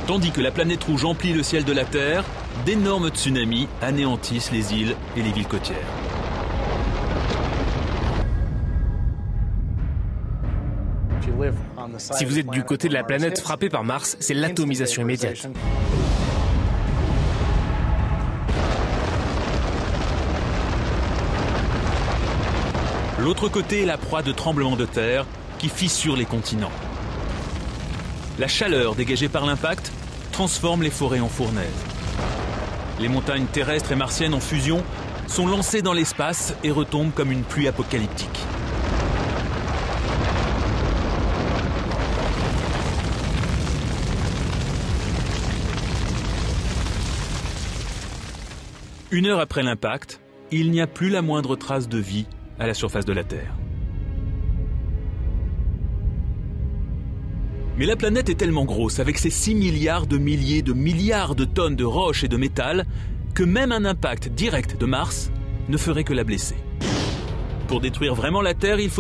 Tandis que la planète rouge emplit le ciel de la Terre, d'énormes tsunamis anéantissent les îles et les villes côtières. Si vous êtes du côté de la planète frappée par Mars, c'est l'atomisation immédiate. L'autre côté est la proie de tremblements de terre qui fissurent les continents. La chaleur dégagée par l'impact transforme les forêts en fournaises. Les montagnes terrestres et martiennes en fusion sont lancées dans l'espace et retombent comme une pluie apocalyptique. Une heure après l'impact, il n'y a plus la moindre trace de vie à la surface de la Terre. Mais la planète est tellement grosse, avec ses 6 milliards de milliers de milliards de tonnes de roches et de métal, que même un impact direct de Mars ne ferait que la blesser. Pour détruire vraiment la Terre, il faut